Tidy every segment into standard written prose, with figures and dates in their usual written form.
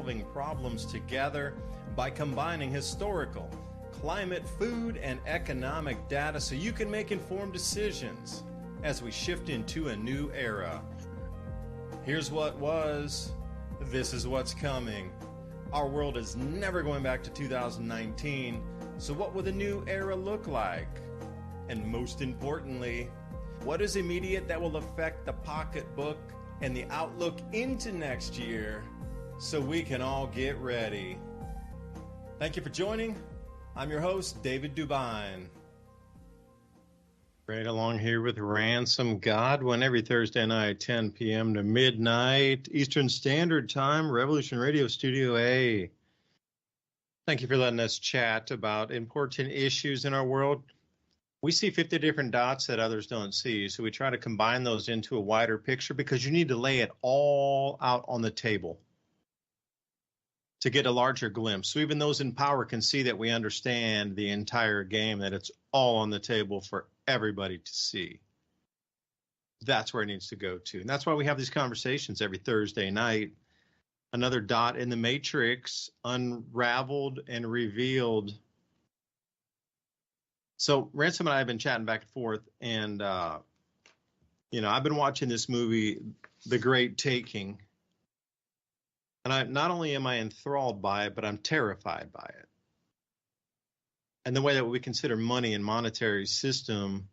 solving problems together by combining historical, climate, food, and economic data so you can make informed decisions as we shift into a new era. Here's what was, this is what's coming. Our world is never going back to 2019, so what will the new era look like? And most importantly, what is immediate that will affect the pocketbook and the outlook into next year so we can all get ready? Thank you for joining. I'm your host, David DuByne. Right along here with Ransom Godwin every Thursday night, 10 p.m. to midnight, Eastern Standard Time, Revolution Radio Studio A. Thank you for letting us chat about important issues in our world. We see 50 different dots that others don't see, so we try to combine those into a wider picture because you need to lay it all out on the table to get a larger glimpse. So even those in power can see that we understand the entire game, that it's all on the table for everybody to see. That's where it needs to go to. And that's why we have these conversations every Thursday night. Another dot in the matrix, unraveled and revealed. So Ransom and I have been chatting back and forth, and, I've been watching this movie, The Great Taking. And not only am I enthralled by it, but I'm terrified by it. And the way that we consider money and monetary system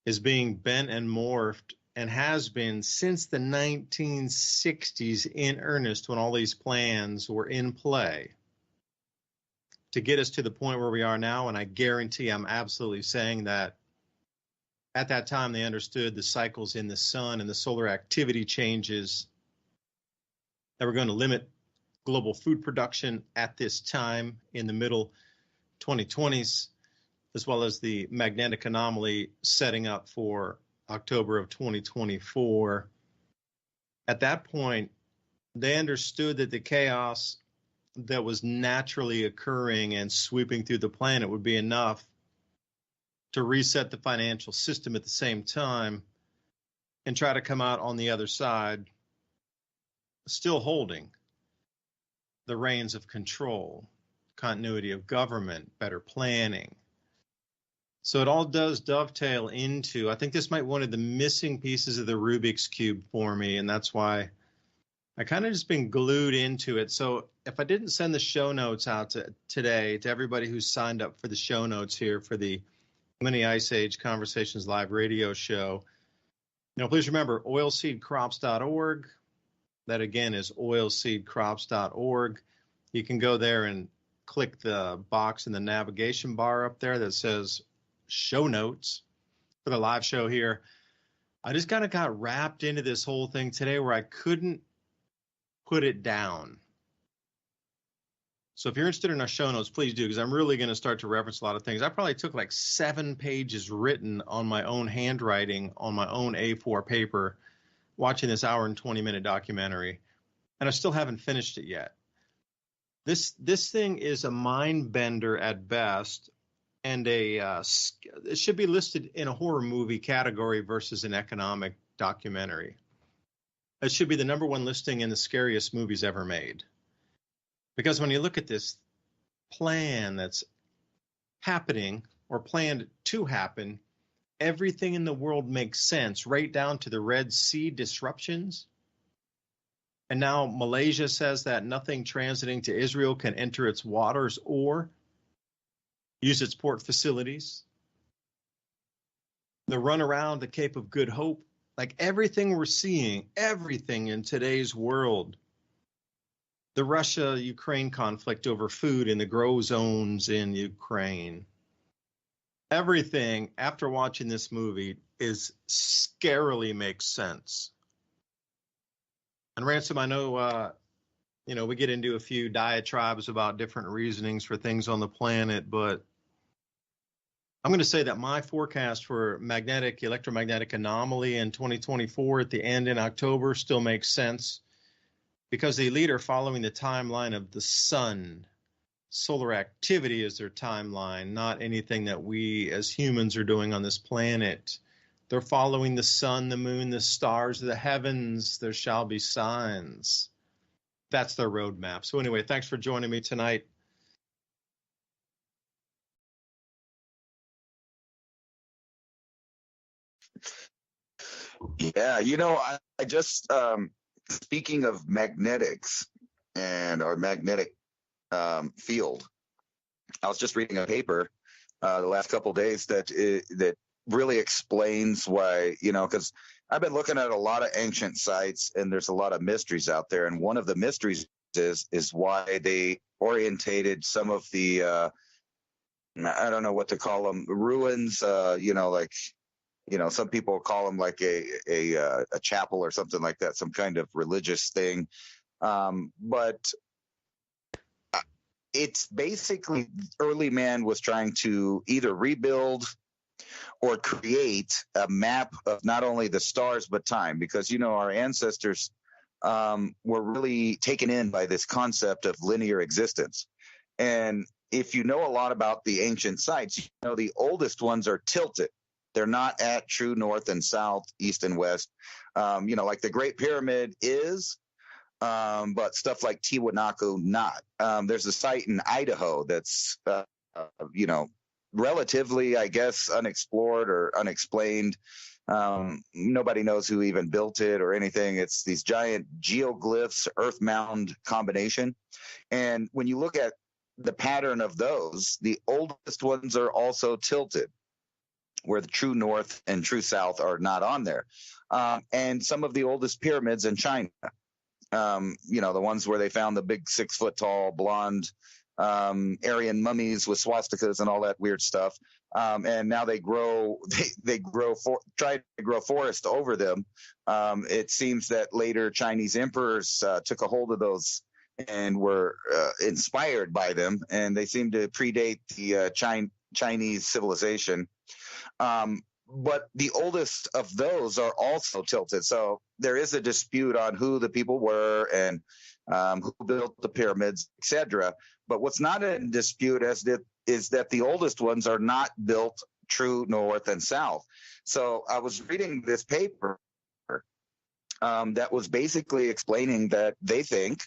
is being bent and morphed and has been since the 1960s in earnest, when all these plans were in play to get us to the point where we are now. And I guarantee I'm absolutely saying that at that time they understood the cycles in the sun and the solar activity changes that were going to limit global food production at this time in the middle 2020s, as well as the magnetic anomaly setting up for October of 2024. At that point, they understood that the chaos that was naturally occurring and sweeping through the planet would be enough to reset the financial system at the same time and try to come out on the other side still holding the reins of control, continuity of government, better planning. So it all does dovetail into, I think this might be one of the missing pieces of the Rubik's Cube for me, and that's why I kind of just been glued into it. So if I didn't send the show notes out today to everybody who's signed up for the show notes here for the Mini Ice Age Conversations Live radio show, please remember oilseedcrops.org. That again is oilseedcrops.org. You can go there and click the box in the navigation bar up there that says show notes for the live show here. I just kind of got wrapped into this whole thing today where I couldn't put it down. So if you're interested in our show notes, please do, because I'm really going to start to reference a lot of things. I probably took like 7 pages written on my own handwriting on my own A4 paper watching this hour and 20-minute documentary, and I still haven't finished it yet. This thing is a mind bender at best, and it should be listed in a horror movie category versus an economic documentary. It should be the number one listing in the scariest movies ever made. Because when you look at this plan that's happening or planned to happen, everything in the world makes sense, right down to the Red Sea disruptions. And now Malaysia says that nothing transiting to Israel can enter its waters or use its port facilities. The run around the Cape of Good Hope, like everything we're seeing, everything in today's world. The Russia-Ukraine conflict over food in the grow zones in Ukraine. Everything after watching this movie is scarily makes sense. And Ransom, I know, we get into a few diatribes about different reasonings for things on the planet, but I'm going to say that my forecast for electromagnetic anomaly in 2024 at the end in October still makes sense, because the elite are following the timeline of the sun. Solar activity is their timeline, not anything that we as humans are doing on this planet. They're following the sun, the moon, the stars, the heavens. There shall be signs. that's their roadmap. So anyway, thanks for joining me tonight. Yeah, I just speaking of magnetics and our magnetic field, I was just reading a paper the last couple of days that really explains why, because I've been looking at a lot of ancient sites and there's a lot of mysteries out there, and one of the mysteries is why they orientated some of the I don't know what to call them, ruins, some people call them like a chapel or something like that, some kind of religious thing. But it's basically early man was trying to either rebuild or create a map of not only the stars but time, because our ancestors were really taken in by this concept of linear existence. And if you know a lot about the ancient sites, the oldest ones are tilted. They're not at true north and south, east and west. Like the Great Pyramid is, but stuff like Tiwanaku not. There's a site in Idaho that's, relatively, I guess, unexplored or unexplained. Nobody knows who even built it or anything. It's these giant geoglyphs, earth mound combination. And when you look at the pattern of those, the oldest ones are also tilted, where the true north and true south are not on there. And some of the oldest pyramids in China, the ones where they found the big 6 foot tall blonde Aryan mummies with swastikas and all that weird stuff. And now they try to grow forest over them. It seems that later Chinese emperors took a hold of those and were inspired by them, and they seem to predate the Chinese civilization. But the oldest of those are also tilted. So there is a dispute on who the people were and who built the pyramids, etc. But what's not in dispute is that the oldest ones are not built true north and south. So I was reading this paper that was basically explaining that they think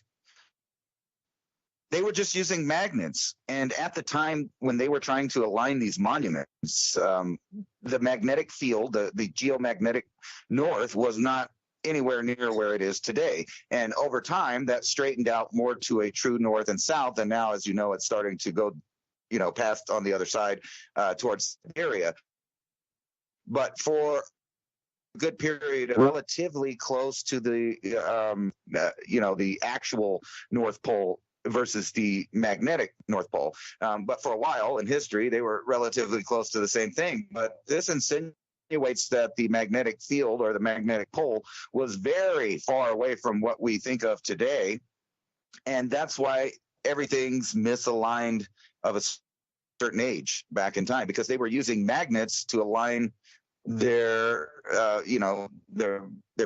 they were just using magnets. And at the time when they were trying to align these monuments, the magnetic field, the geomagnetic north, was not anywhere near where it is today. And over time, that straightened out more to a true north and south. And now, as you know, it's starting to go, past on the other side towards the area. But for a good period, relatively close to the, the actual North Pole versus the magnetic North Pole. But for a while in history, they were relatively close to the same thing. But this insinuates that the magnetic field or the magnetic pole was very far away from what we think of today. And that's why everything's misaligned of a certain age back in time, because they were using magnets to align their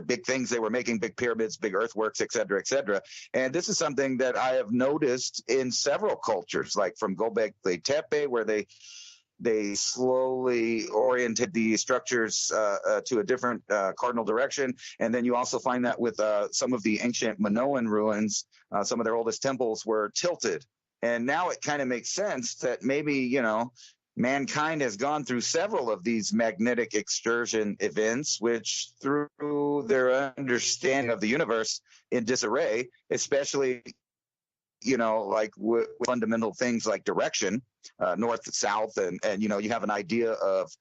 big things they were making, big pyramids, big earthworks, et cetera, et cetera. And this is something that I have noticed in several cultures, like from Göbekli Tepe, where they slowly oriented the structures to a different cardinal direction. And then you also find that with some of the ancient Minoan ruins, some of their oldest temples were tilted. And now it kind of makes sense that maybe, mankind has gone through several of these magnetic excursion events, which threw their understanding of the universe in disarray, especially, like with fundamental things like direction, north to south. And you have an idea of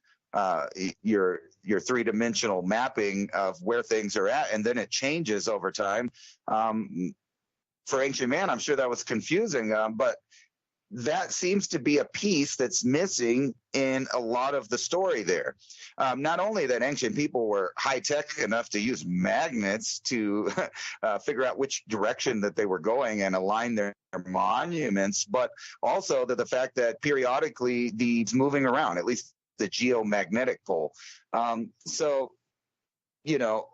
your three-dimensional mapping of where things are at, and then it changes over time. For ancient man, I'm sure that was confusing, but that seems to be a piece that's missing in a lot of the story there. Not only that ancient people were high-tech enough to use magnets to figure out which direction that they were going and align their monuments, but also that the fact that periodically these moving around, at least the geomagnetic pole. So,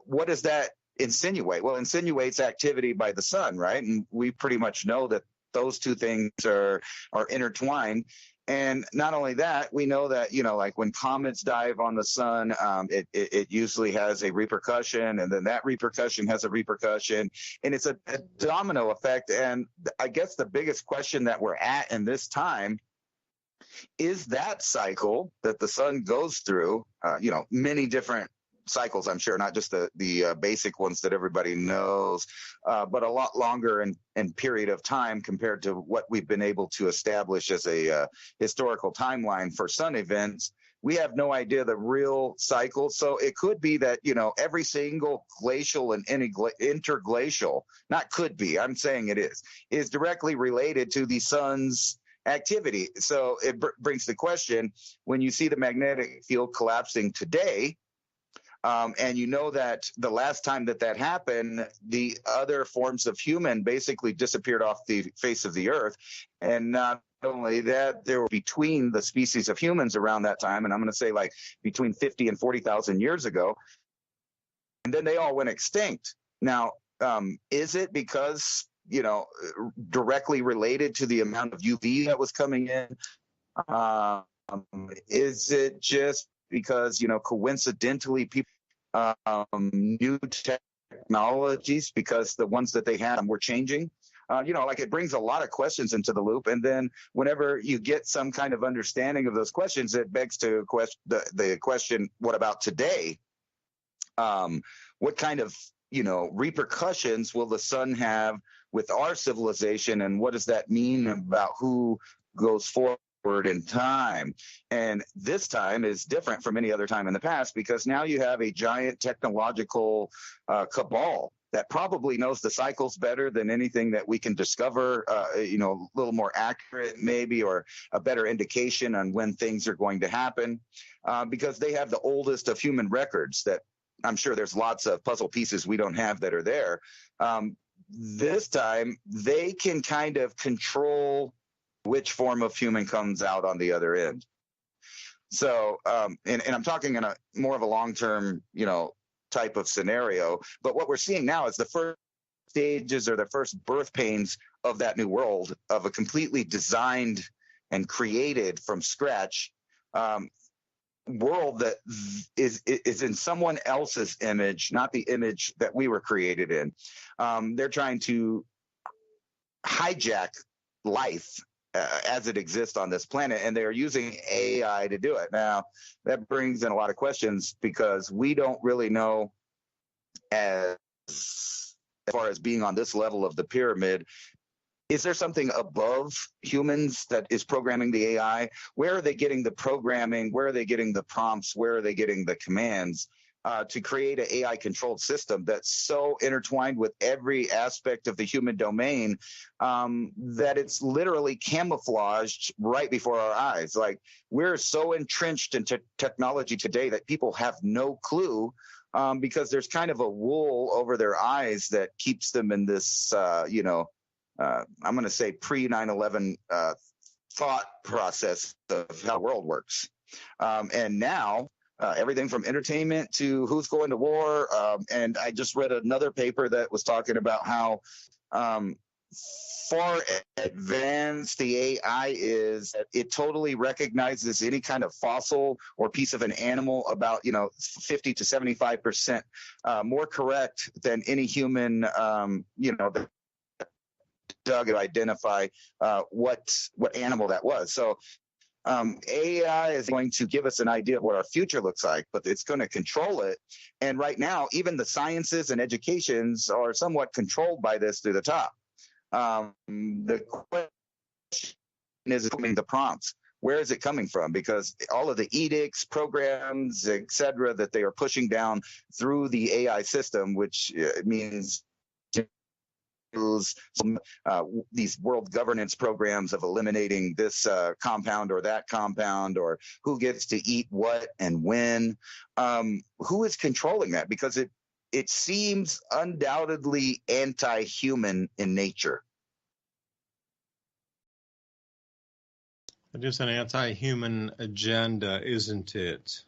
what does that insinuate? Well, it insinuates activity by the sun, right? And we pretty much know that those two things are intertwined. And not only that, we know that, like when comets dive on the sun, it usually has a repercussion, and then that repercussion has a repercussion, and it's a domino effect. And I guess the biggest question that we're at in this time is that cycle that the sun goes through, many different cycles, I'm sure, not just the basic ones that everybody knows, but a lot longer in period of time compared to what we've been able to establish as a historical timeline for sun events. We have no idea the real cycle. So it could be that, every single glacial and interglacial, not could be, I'm saying it is directly related to the sun's activity. So it brings the question, when you see the magnetic field collapsing today, and that the last time that happened, the other forms of human basically disappeared off the face of the earth. And not only that, there were between the species of humans around that time, and I'm going to say like between 50 and 40,000 years ago, and then they all went extinct. Now, is it because, directly related to the amount of UV that was coming in? Is it just because, coincidentally people new technologies, because the ones that they had were changing? It brings a lot of questions into the loop. And then whenever you get some kind of understanding of those questions, it begs to the question, what about today? What kind of, repercussions will the sun have with our civilization? And what does that mean about who goes forward in time? And this time is different from any other time in the past, because now you have a giant technological cabal that probably knows the cycles better than anything that we can discover, a little more accurate maybe, or a better indication on when things are going to happen, because they have the oldest of human records that I'm sure there's lots of puzzle pieces we don't have that are there. This time they can kind of control which form of human comes out on the other end. So, and I'm talking in a more of a long-term, type of scenario, but what we're seeing now is the first stages, or the first birth pains of that new world, of a completely designed and created from scratch world that is in someone else's image, not the image that we were created in. They're trying to hijack life as it exists on this planet, and they're using AI to do it. Now, that brings in a lot of questions, because we don't really know, as far as being on this level of the pyramid, is there something above humans that is programming the AI? Where are they getting the programming? Where are they getting the prompts? Where are they getting the commands to create an AI controlled system that's so intertwined with every aspect of the human domain that it's literally camouflaged right before our eyes? Like, we're so entrenched in technology today that people have no clue, because there's kind of a wool over their eyes that keeps them in this, I'm going to say pre 9/11 thought process of how the world works. And now, everything from entertainment to who's going to war. And I just read another paper that was talking about how far advanced the AI is. It totally recognizes any kind of fossil or piece of an animal about 50 to 75% more correct than any human dug to identify what animal that was. So AI is going to give us an idea of what our future looks like, but it's going to control it. And right now, even the sciences and educations are somewhat controlled by this through the top. The question is coming the prompts. Where is it coming from? Because all of the edicts, programs, et cetera, that they are pushing down through the AI system, which means these world governance programs of eliminating this compound or that compound, or who gets to eat what and when. Who is controlling that? Because it seems undoubtedly anti-human in nature. It is an anti-human agenda, isn't it?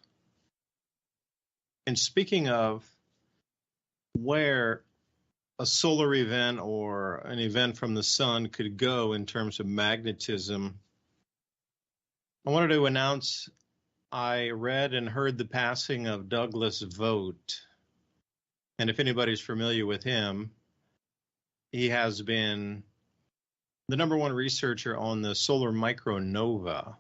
And speaking of where a solar event or an event from the sun could go in terms of magnetism, I wanted to announce I read and heard the passing of Douglas Vogt. And if anybody's familiar with him, he has been the #1 researcher on the solar micronova.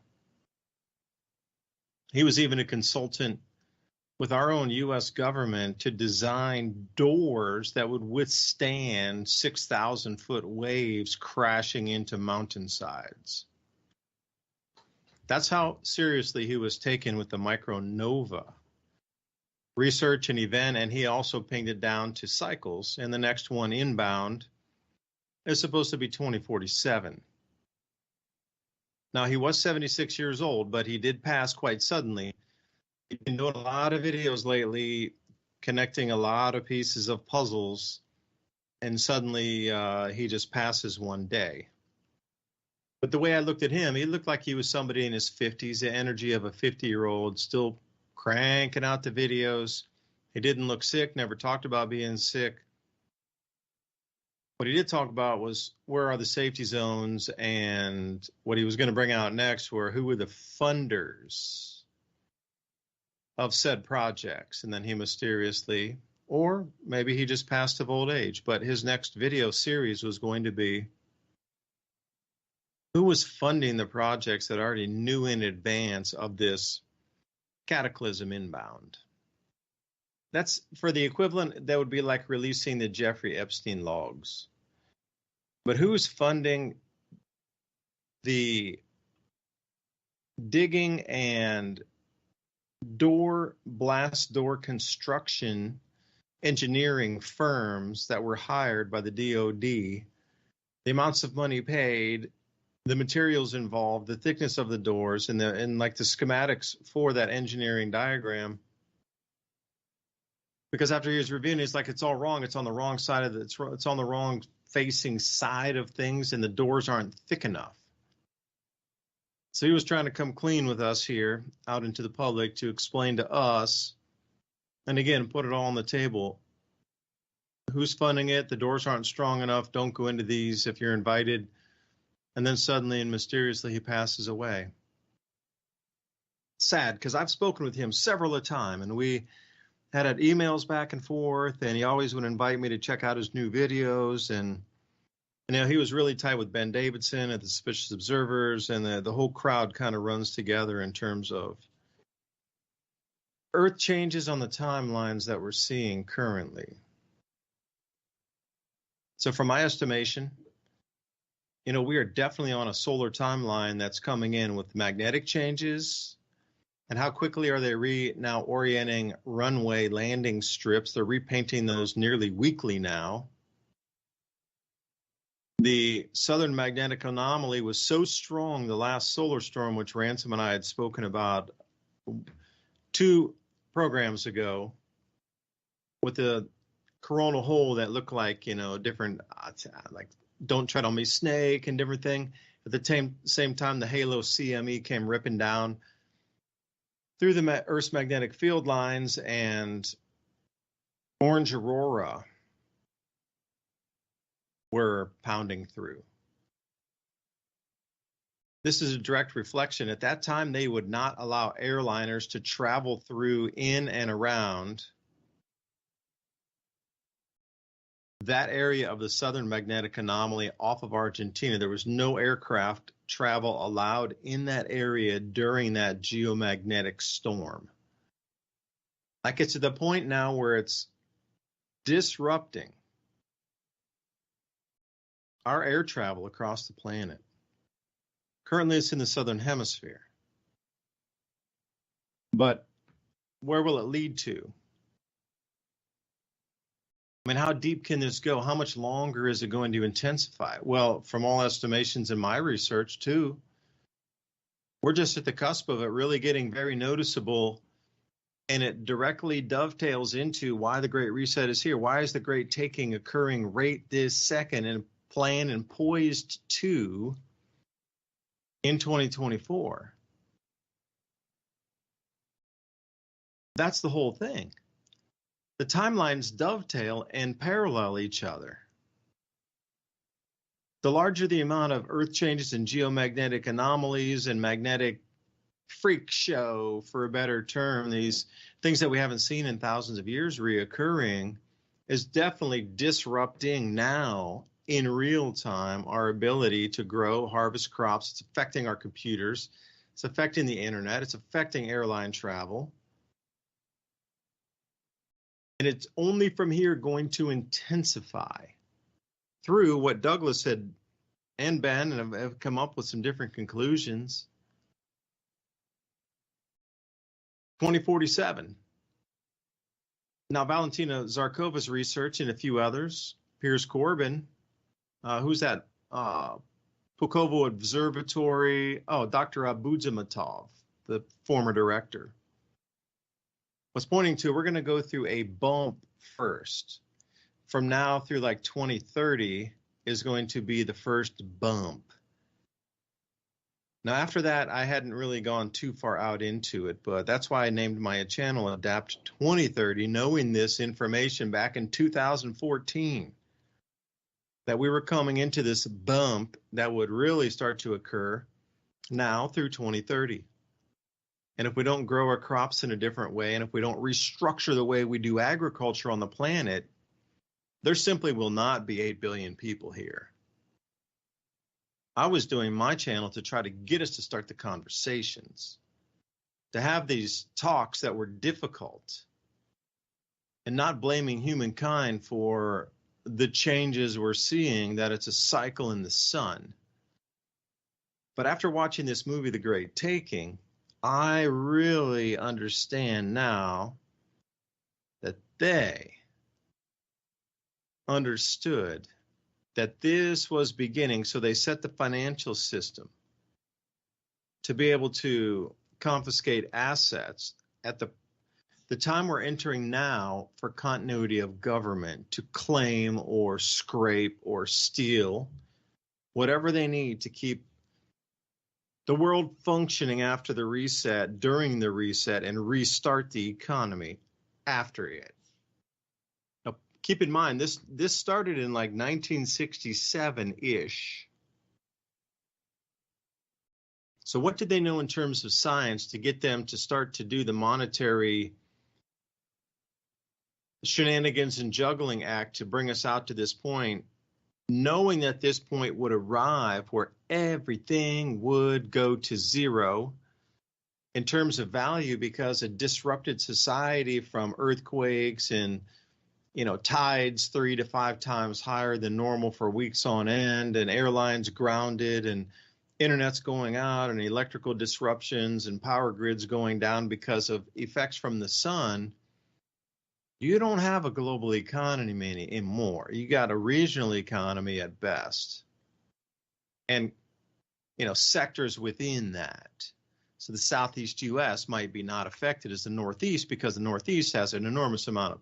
He was even a consultant with our own U.S. government to design doors that would withstand 6,000-foot waves crashing into mountainsides. That's how seriously he was taken with the micronova research and event, and he also pinged it down to cycles, and the next one inbound is supposed to be 2047. Now, he was 76 years old, but he did pass quite suddenly. He's been doing a lot of videos lately, connecting a lot of pieces of puzzles, and suddenly he just passes one day. But the way I looked at him, he looked like he was somebody in his 50s, the energy of a 50-year-old, still cranking out the videos. He didn't look sick, never talked about being sick. What he did talk about was where are the safety zones, and what he was going to bring out next were who were the funders of said projects. And then he mysteriously, or maybe he just passed of old age, but his next video series was going to be who was funding the projects that already knew in advance of this cataclysm inbound. That's for the equivalent, that would be like releasing the Jeffrey Epstein logs. But who's funding the digging and blast door construction engineering firms that were hired by the DOD, the amounts of money paid, the materials involved, the thickness of the doors, and like the schematics for that engineering diagram? Because after he was reviewing, it's like it's all wrong. It's on the wrong side of it's on the wrong facing side of things, and the doors aren't thick enough. So he was trying to come clean with us here out into the public to explain to us, and again, put it all on the table. Who's funding it? The doors aren't strong enough. Don't go into these if you're invited. And then suddenly and mysteriously he passes away. Sad, because I've spoken with him several times, and we had emails back and forth, and he always would invite me to check out his new videos. And you know, he was really tight with Ben Davidson at the Suspicious Observers, and the whole crowd kind of runs together in terms of earth changes on the timelines that we're seeing currently. So from my estimation, you know, we are definitely on a solar timeline that's coming in with magnetic changes. And how quickly are they now orienting runway landing strips? They're repainting those nearly weekly now. The southern magnetic anomaly was so strong the last solar storm, which Ransom and I had spoken about 2 programs ago, with the coronal hole that looked like, you know, different, like Don't Tread on Me snake and different thing. At the same time, the Halo CME came ripping down through the Earth's magnetic field lines, and orange aurora were pounding through. This is a direct reflection. At that time, they would not allow airliners to travel through, in and around that area of the southern magnetic anomaly off of Argentina. There was no aircraft travel allowed in that area during that geomagnetic storm. Like, it's to the point now where it's disrupting our air travel across the planet. Currently, it's in the southern hemisphere. But where will it lead to? I mean, how deep can this go? How much longer is it going to intensify? Well, from all estimations in my research, too, we're just at the cusp of it really getting very noticeable, and it directly dovetails into why the Great Reset is here. Why is the Great Taking occurring right this second and planned and poised to in 2024? That's the whole thing. the timelines dovetail and parallel each other. The larger the amount of Earth changes and geomagnetic anomalies and magnetic freak show, for a better term, these things that we haven't seen in thousands of years reoccurring, is definitely disrupting now in real time our ability to grow, harvest crops. It's affecting our computers. It's affecting the internet. It's affecting airline travel. And it's only from here going to intensify through what Douglas had and Ben have come up with some different conclusions. 2047. Now, Valentina Zarkova's research and a few others, Piers Corbin, who's that? Pukovo Observatory. Oh, Dr. Abudzhamatov, the former director, was pointing to we're going to go through a bump first. From now through like 2030 is going to be the first bump. Now, after that, I hadn't really gone too far out into it, but that's why I named my channel Adapt 2030, knowing this information back in 2014, that we were coming into this bump that would really start to occur now through 2030. And if we don't grow our crops in a different way, and if we don't restructure the way we do agriculture on the planet, there simply will not be 8 billion people here. I was doing my channel to try to get us to start the conversations, to have these talks that were difficult, and not blaming humankind for the changes we're seeing, that it's a cycle in the sun. But after watching this movie, The Great Taking, I really understand now that they understood that this was beginning. So they set the financial system to be able to confiscate assets at the time we're entering now for continuity of government, to claim or scrape or steal whatever they need to keep the world functioning after the reset, during the reset, and restart the economy after it. Now, keep in mind, this started in like 1967-ish. So what did they know in terms of science to get them to start to do the monetary shenanigans and juggling act to bring us out to this point, knowing that this point would arrive where everything would go to zero in terms of value, because a disrupted society from earthquakes and, tides 3 to 5 times higher than normal for weeks on end, and airlines grounded, and internet's going out, and electrical disruptions and power grids going down because of effects from the sun. You don't have a global economy anymore. You got a regional economy at best. And, sectors within that. So the Southeast U.S. might be not affected as the Northeast, because the Northeast has an enormous amount of,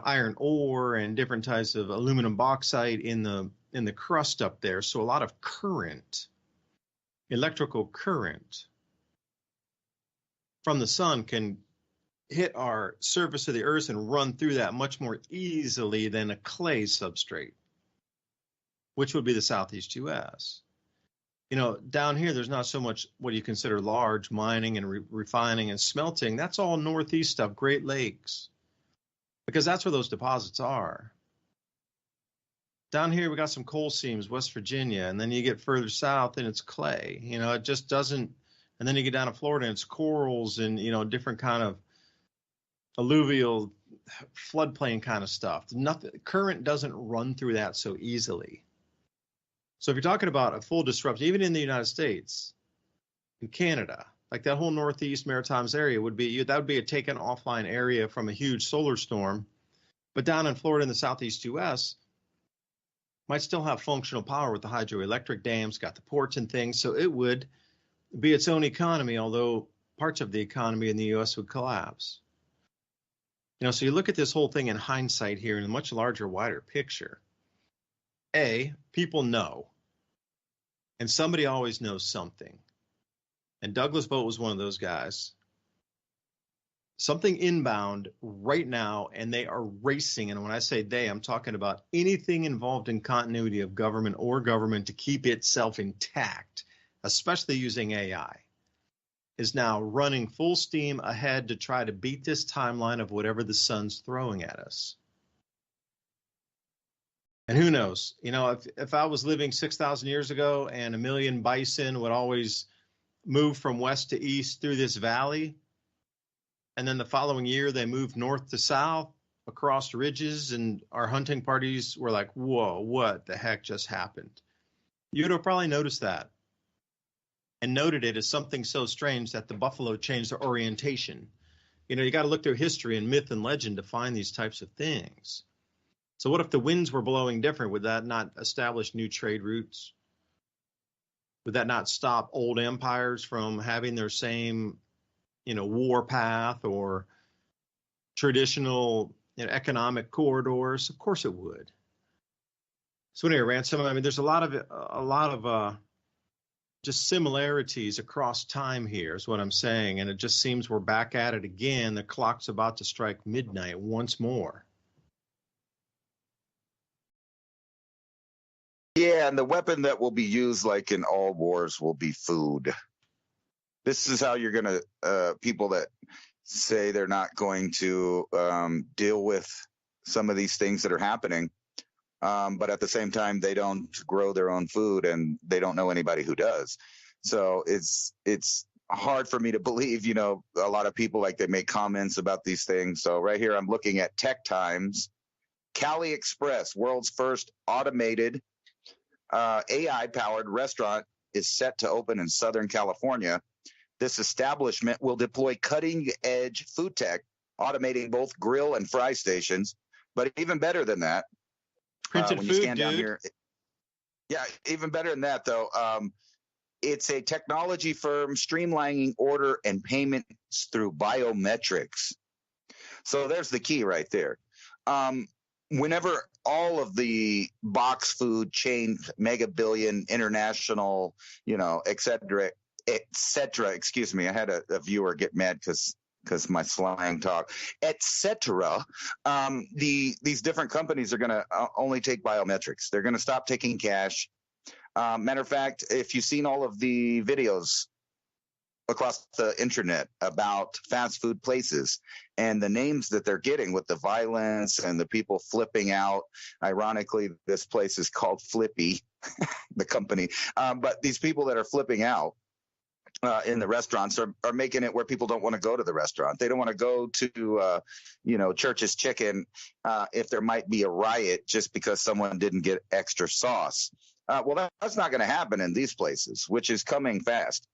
iron ore and different types of aluminum bauxite in the crust up there. So a lot of current, electrical current from the sun can hit our surface of the earth and run through that much more easily than a clay substrate, which would be the Southeast U.S. Down here, there's not so much what you consider large mining and refining and smelting. That's all Northeast stuff, Great Lakes, because that's where those deposits are. Down here, we got some coal seams, West Virginia, and then you get further south and it's clay. It just doesn't, and then you get down to Florida and it's corals and, different kind of alluvial floodplain kind of stuff. Nothing, current doesn't run through that so easily. So if you're talking about a full disruption, even in the United States, in Canada, like that whole Northeast Maritimes area that would be a taken offline area from a huge solar storm. But down in Florida and the Southeast U.S. might still have functional power with the hydroelectric dams, got the ports and things. So it would be its own economy, although parts of the economy in the U.S. would collapse. So you look at this whole thing in hindsight here in a much larger, wider picture. People know, and somebody always knows something. And Douglas Vogt was one of those guys. something inbound right now, and they are racing. And when I say they, I'm talking about anything involved in continuity of government or government to keep itself intact, especially using AI, is now running full steam ahead to try to beat this timeline of whatever the sun's throwing at us. And who knows, if I was living 6,000 years ago and a million bison would always move from west to east through this valley, and then the following year they moved north to south across ridges, and our hunting parties were like, whoa, what the heck just happened? You'd have probably noticed that and noted it as something so strange that the buffalo changed their orientation. You got to look through history and myth and legend to find these types of things. So what if the winds were blowing different? Would that not establish new trade routes? Would that not stop old empires from having their same, war path or traditional economic corridors? Of course it would. So anyway, Ransom, I mean, there's a lot of just similarities across time here is what I'm saying. And it just seems we're back at it again. The clock's about to strike midnight once more. Yeah, and the weapon that will be used, like in all wars, will be food. This is how you're going to, people that say they're not going to deal with some of these things that are happening, but at the same time, they don't grow their own food and they don't know anybody who does. So it's hard for me to believe, a lot of people, like, they make comments about these things. So right here, I'm looking at Tech Times. Cali Express, world's first automated AI-powered restaurant, is set to open in Southern California. This establishment will deploy cutting-edge food tech, automating both grill and fry stations. But even better than that, printed when food, you scan down dude. here, yeah, even better than that, though, it's a technology firm streamlining order and payments through biometrics. So there's the key right there. Whenever all of the box food chain, mega billion, international, et cetera, excuse me, I had a viewer get mad because my slang talk, et cetera, these different companies are going to only take biometrics. They're going to stop taking cash. Matter of fact, if you've seen all of the videos across the internet about fast food places and the names that they're getting with the violence and the people flipping out. Ironically, this place is called Flippy, the company. But these people that are flipping out in the restaurants are making it where people don't want to go to the restaurant. They don't want to go to, Church's Chicken if there might be a riot just because someone didn't get extra sauce. Well, that's not going to happen in these places, which is coming fast.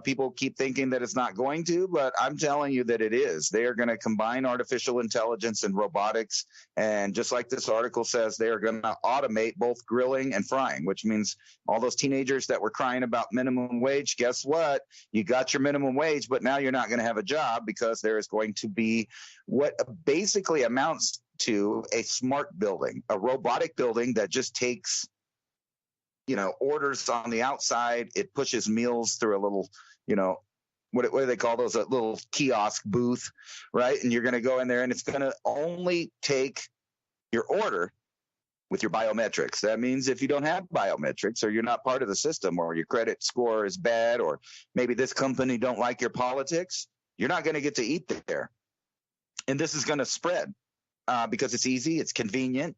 People keep thinking that it's not going to, but I'm telling you that it is. They are going to combine artificial intelligence and robotics. And just like this article says, they are going to automate both grilling and frying, which means all those teenagers that were crying about minimum wage, guess what? You got your minimum wage, but now you're not going to have a job because there is going to be what basically amounts to a smart building, a robotic building that just takes orders on the outside. It pushes meals through a little, what do they call those? A little kiosk booth, right? And you're going to go in there and it's going to only take your order with your biometrics. That means if you don't have biometrics or you're not part of the system or your credit score is bad or maybe this company don't like your politics, you're not going to get to eat there. And this is going to spread because it's easy, it's convenient.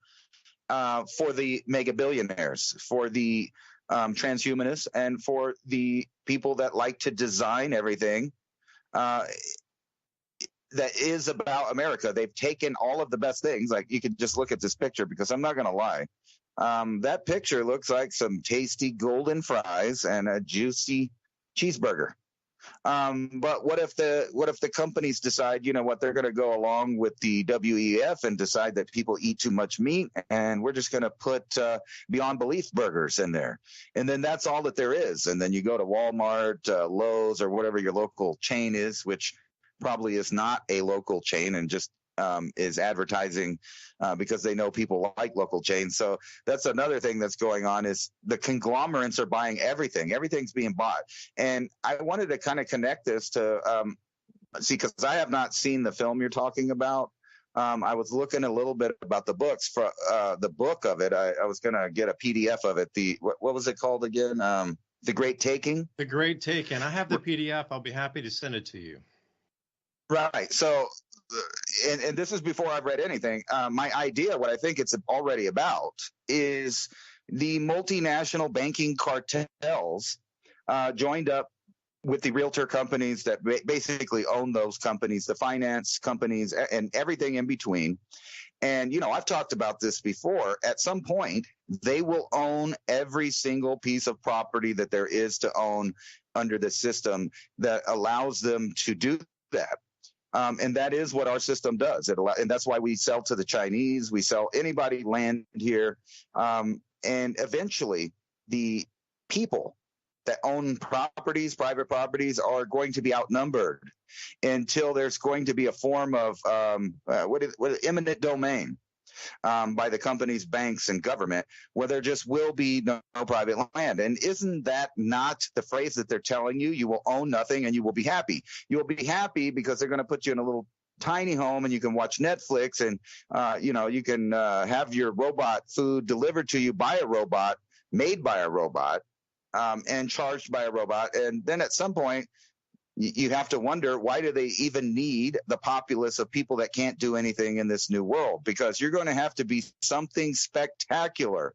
For the mega billionaires, for the transhumanists, and for the people that like to design everything that is about America. They've taken all of the best things. Like, you could just look at this picture because I'm not going to lie. That picture looks like some tasty golden fries and a juicy cheeseburger. But what if the companies decide, they're going to go along with the WEF and decide that people eat too much meat and we're just going to put beyond belief burgers in there. And then that's all that there is. And then you go to Walmart, Lowe's, or whatever your local chain is, which probably is not a local chain and just is advertising because they know people like local chains. So that's another thing that's going on is the conglomerates are buying everything. Everything's being bought. And I wanted to kind of connect this to See, because I have not seen the film you're talking about. I was looking a little bit about the books for the book of it. I was going to get a PDF of it. What was it called again? The Great Taking. The Great Taking. I have the PDF. I'll be happy to send it to you. Right. So, and this is before I've read anything. My idea, what I think it's already about, is the multinational banking cartels joined up with the realtor companies that basically own those companies, the finance companies, and everything in between. And, I've talked about this before. At some point, they will own every single piece of property that there is to own under the system that allows them to do that. And that is what our system does. And that's why we sell to the Chinese. We sell anybody land here. And eventually, the people that own properties, private properties, are going to be outnumbered until there's going to be a form of eminent domain by the companies, banks, and government, where there just will be no private land. And isn't that not the phrase that they're telling you? You will own nothing and you will be happy. You'll be happy because they're going to put you in a little tiny home and you can watch Netflix and, you can have your robot food delivered to you by a robot, made by a robot, and charged by a robot. And then at some point, you have to wonder, why do they even need the populace of people that can't do anything in this new world? Because you're going to have to be something spectacular.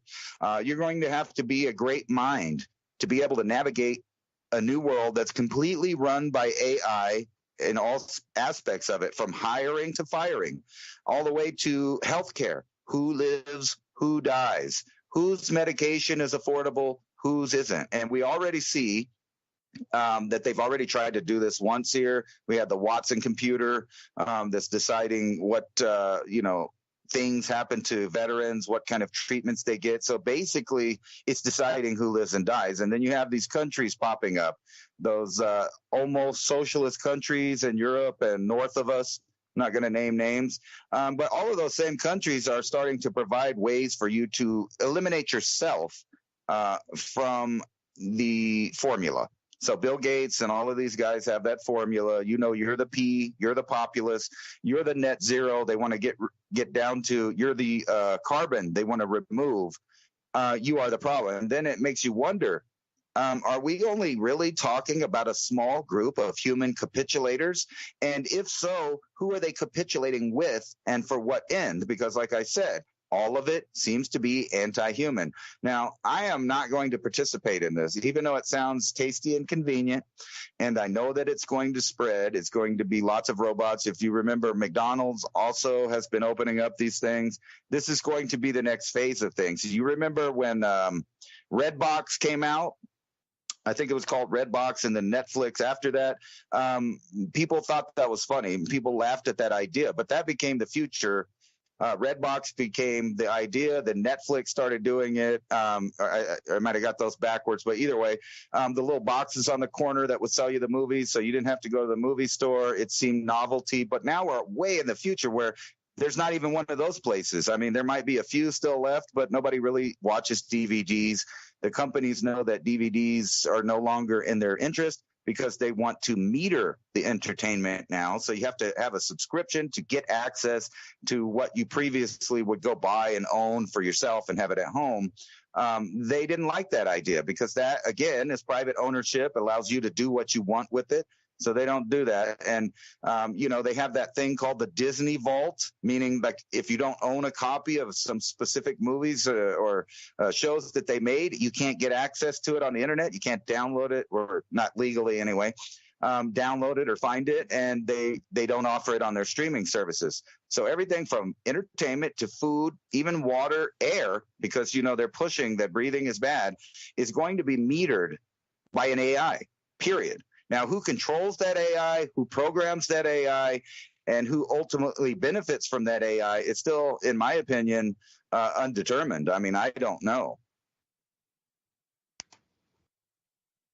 You're going to have to be a great mind to be able to navigate a new world that's completely run by AI in all aspects of it, from hiring to firing, all the way to healthcare. Who lives, who dies, whose medication is affordable, whose isn't. And we already see that they've already tried to do this once here. We had the Watson computer that's deciding what, things happen to veterans, what kind of treatments they get. So basically, it's deciding who lives and dies. And then you have these countries popping up, those almost socialist countries in Europe and north of us. I'm not going to name names, but all of those same countries are starting to provide ways for you to eliminate yourself from the formula. So Bill Gates and all of these guys have that formula. You're the P, you're the populace, you're the net zero. They want to get down to, you're the carbon they want to remove. You are the problem. And then it makes you wonder, are we only really talking about a small group of human capitulators? And if so, who are they capitulating with and for what end? Because like I said, all of it seems to be anti-human. Now, I am not going to participate in this, even though it sounds tasty and convenient. And I know that it's going to spread. It's going to be lots of robots. If you remember, McDonald's also has been opening up these things. This is going to be the next phase of things. You remember when Redbox came out? I think it was called Redbox, and then Netflix after that. People thought that was funny. People laughed at that idea, but that became the future. Redbox became the idea. Then Netflix started doing it. I might have got those backwards, but either way, the little boxes on the corner that would sell you the movies, so you didn't have to go to the movie store. It seemed novelty, but now we're way in the future where there's not even one of those places. I mean, there might be a few still left, but nobody really watches DVDs. The companies know that DVDs are no longer in their interest, because they want to meter the entertainment now. So you have to have a subscription to get access to what you previously would go buy and own for yourself and have it at home. They didn't like that idea, because that, again, is private ownership, allows you to do what you want with it. So they don't do that. And, they have that thing called the Disney Vault, meaning like if you don't own a copy of some specific movies or shows that they made, you can't get access to it on the internet. You can't download it, or not legally anyway, download it or find it. And they don't offer it on their streaming services. So everything from entertainment to food, even water, air, because, they're pushing that breathing is bad, is going to be metered by an AI, period. Now, who controls that AI, who programs that AI, and who ultimately benefits from that AI is still, in my opinion, undetermined. I mean, I don't know.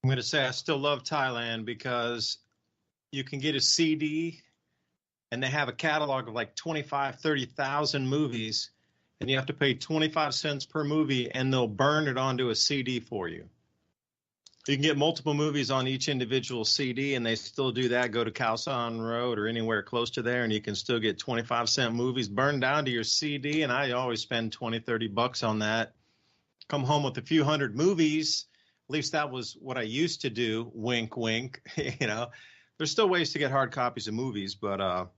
I'm going to say I still love Thailand because you can get a CD and they have a catalog of like 25, 30,000 movies, and you have to pay 25 cents per movie, and they'll burn it onto a CD for you. You can get multiple movies on each individual CD, and they still do that. Go to Calson Road or anywhere close to there, and you can still get 25-cent movies burned down to your CD. And I always spend 20, 30 bucks on that. Come home with a few hundred movies. At least that was what I used to do. Wink, wink. There's still ways to get hard copies of movies, but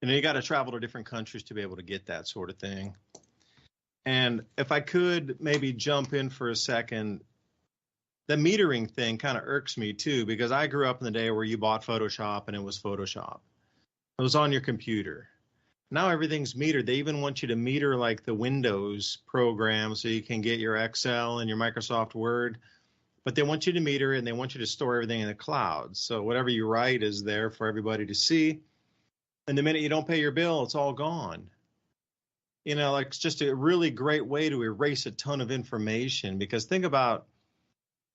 you got to travel to different countries to be able to get that sort of thing. And if I could maybe jump in for a second, the metering thing kind of irks me too, because I grew up in the day where you bought Photoshop and it was Photoshop. It was on your computer. Now everything's metered. They even want you to meter like the Windows program so you can get your Excel and your Microsoft Word. But they want you to meter and they want you to store everything in the cloud. So whatever you write is there for everybody to see. And the minute you don't pay your bill, it's all gone. Like it's just a really great way to erase a ton of information, because think about,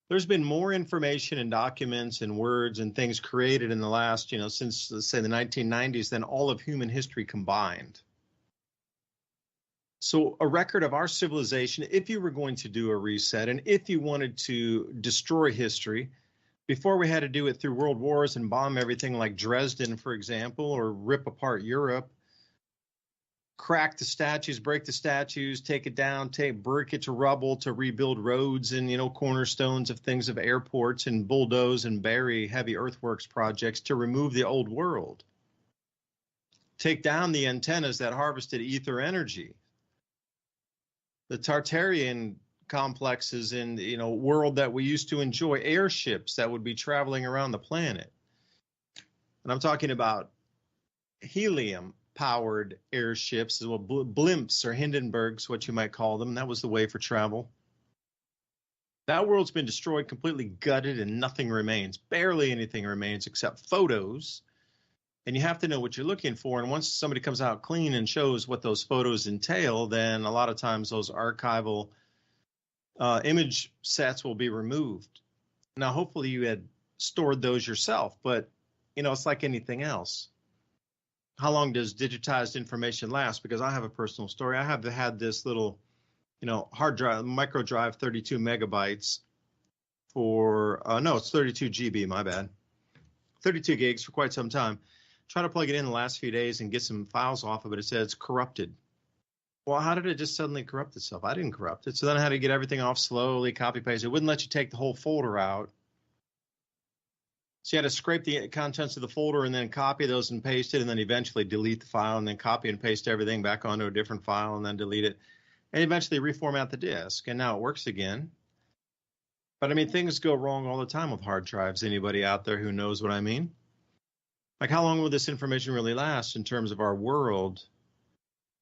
there's been more information and documents and words and things created in the last, since, let's say, the 1990s than all of human history combined. So a record of our civilization, if you were going to do a reset and if you wanted to destroy history, before we had to do it through world wars and bomb everything like Dresden, for example, or rip apart Europe, crack the statues, break the statues, take it down, break it to rubble to rebuild roads and, cornerstones of things of airports, and bulldoze and bury heavy earthworks projects to remove the old world. Take down the antennas that harvested ether energy. The Tartarian complexes in the world that we used to enjoy, airships that would be traveling around the planet. And I'm talking about helium-powered airships, well, blimps or Hindenburgs, what you might call them. That was the way for travel. That world's been destroyed, completely gutted, and nothing remains. Barely anything remains except photos. And you have to know what you're looking for. And once somebody comes out clean and shows what those photos entail, then a lot of times those archival image sets will be removed. Now, hopefully you had stored those yourself, but, it's like anything else. How long does digitized information last? Because I have a personal story. I have had this little, hard drive, micro drive, 32 megabytes for, no, it's 32 GB, my bad. 32 gigs for quite some time. Try to plug it in the last few days and get some files off of it. It said it's corrupted. Well, how did it just suddenly corrupt itself? I didn't corrupt it. So then I had to get everything off slowly, copy paste. It wouldn't let you take the whole folder out. So you had to scrape the contents of the folder and then copy those and paste it, and then eventually delete the file and then copy and paste everything back onto a different file and then delete it, and eventually reformat the disk. And now it works again. But things go wrong all the time with hard drives. Anybody out there who knows what I mean? Like, how long will this information really last in terms of our world?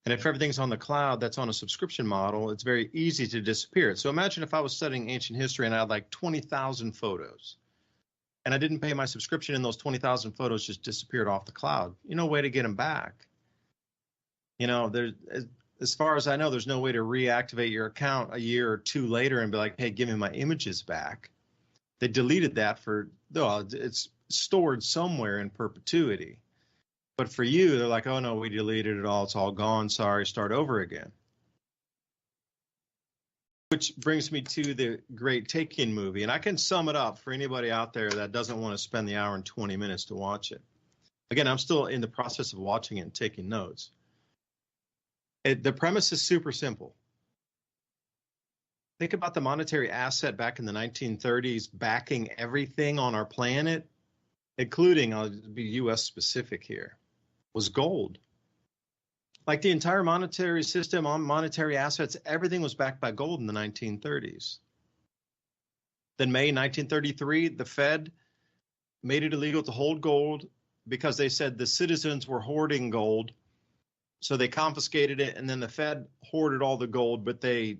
And if everything's on the cloud, that's on a subscription model, it's very easy to disappear it. So imagine if I was studying ancient history and I had like 20,000 photos and I didn't pay my subscription and those 20,000 photos just disappeared off the cloud. No way to get them back. As far as I know, there's no way to reactivate your account a year or two later and be like, hey, give me my images back. They deleted that it's stored somewhere in perpetuity. But for you, they're like, oh, no, we deleted it all. It's all gone. Sorry, start over again. Which brings me to the great Take-In movie. And I can sum it up for anybody out there that doesn't want to spend the hour and 20 minutes to watch it. Again, I'm still in the process of watching it and taking notes. The premise is super simple. Think about the monetary asset back in the 1930s backing everything on our planet, including, I'll be U.S. specific here, was gold. Like the entire monetary system on monetary assets, everything was backed by gold in the 1930s. Then May 1933, the Fed made it illegal to hold gold because they said the citizens were hoarding gold. So they confiscated it, and then the Fed hoarded all the gold, but they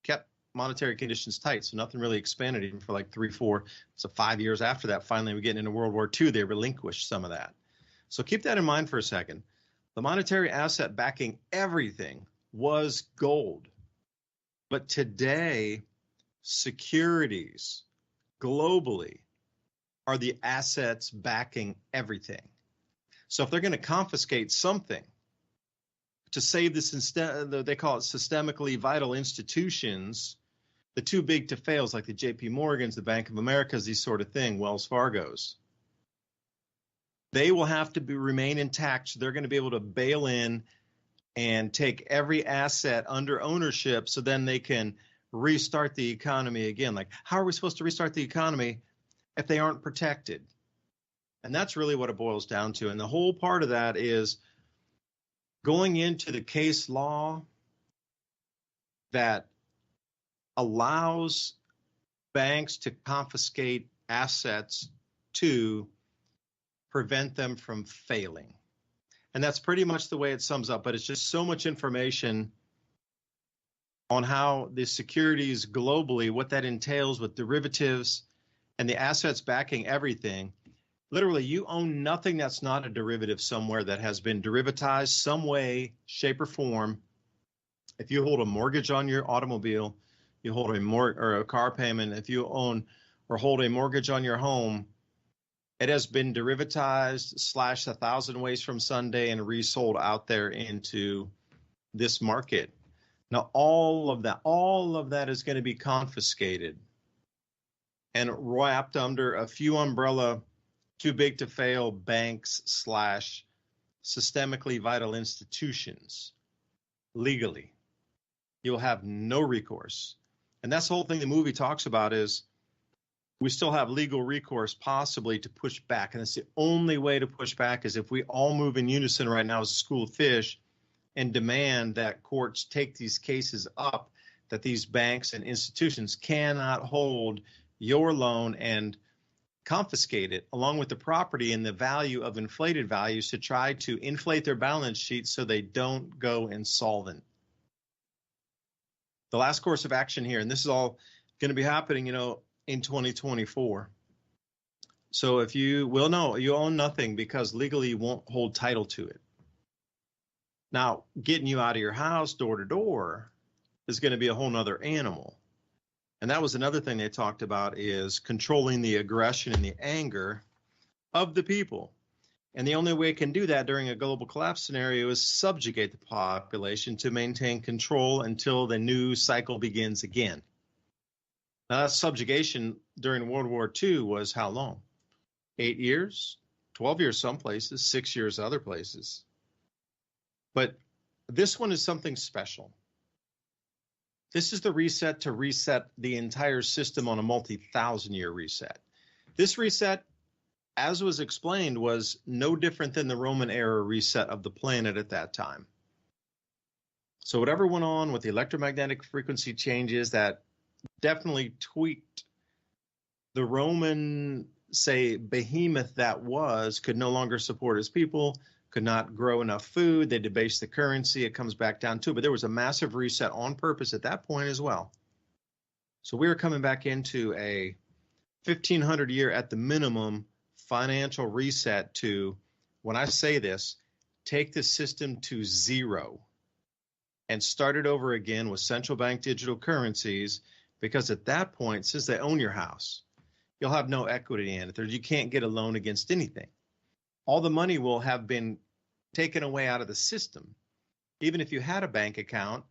kept monetary conditions tight. So nothing really expanded even for like 5 years after that. Finally, we get into World War II, they relinquished some of that. So keep that in mind for a second. The monetary asset backing everything was gold. But today, securities globally are the assets backing everything. So if they're going to confiscate something to save this, they call it systemically vital institutions, the too big to fails, like the JP Morgans, the Bank of Americas, these sort of thing, Wells Fargo's, they will have to remain intact. So they're going to be able to bail in and take every asset under ownership so then they can restart the economy again. Like, how are we supposed to restart the economy if they aren't protected? And that's really what it boils down to. And the whole part of that is going into the case law that allows banks to confiscate assets to prevent them from failing. And that's pretty much the way it sums up, but it's just so much information on how the securities globally, what that entails with derivatives and the assets backing everything. Literally, you own nothing that's not a derivative somewhere that has been derivatized some way, shape, or form. If you hold a mortgage on your automobile, you hold a car payment, if you own or hold a mortgage on your home, it has been derivatized, slashed 1,000 ways from Sunday, and resold out there into this market. Now, all of that is going to be confiscated and wrapped under a few umbrella, too big to fail banks / systemically vital institutions legally. You'll have no recourse. And that's the whole thing the movie talks about is we still have legal recourse possibly to push back. And it's the only way to push back is if we all move in unison right now as a school of fish and demand that courts take these cases up, that these banks and institutions cannot hold your loan and confiscate it along with the property and the value of inflated values to try to inflate their balance sheet so they don't go insolvent. The last course of action here, and this is all going to be happening, in 2024. So if you will know, you own nothing because legally you won't hold title to it. Now, getting you out of your house door to door is going to be a whole nother animal. And that was another thing they talked about is controlling the aggression and the anger of the people. And the only way it can do that during a global collapse scenario is subjugate the population to maintain control until the new cycle begins again. Now, that subjugation during World War II was how long? 8 years, 12 years some places, 6 years other places. But this one is something special. This is the reset to reset the entire system on a multi-thousand-year reset. This reset, as was explained, was no different than the Roman era reset of the planet at that time. So whatever went on with the electromagnetic frequency changes that definitely tweaked the Roman, say, behemoth that was, could no longer support his people, could not grow enough food, they debased the currency, it comes back down to it. But there was a massive reset on purpose at that point as well. So we are coming back into a 1,500 year at the minimum financial reset to, when I say this, take the system to zero and start it over again with central bank digital currencies, because at that point, since they own your house, you'll have no equity in it. You can't get a loan against anything. All the money will have been taken away out of the system. Even if you had a bank account,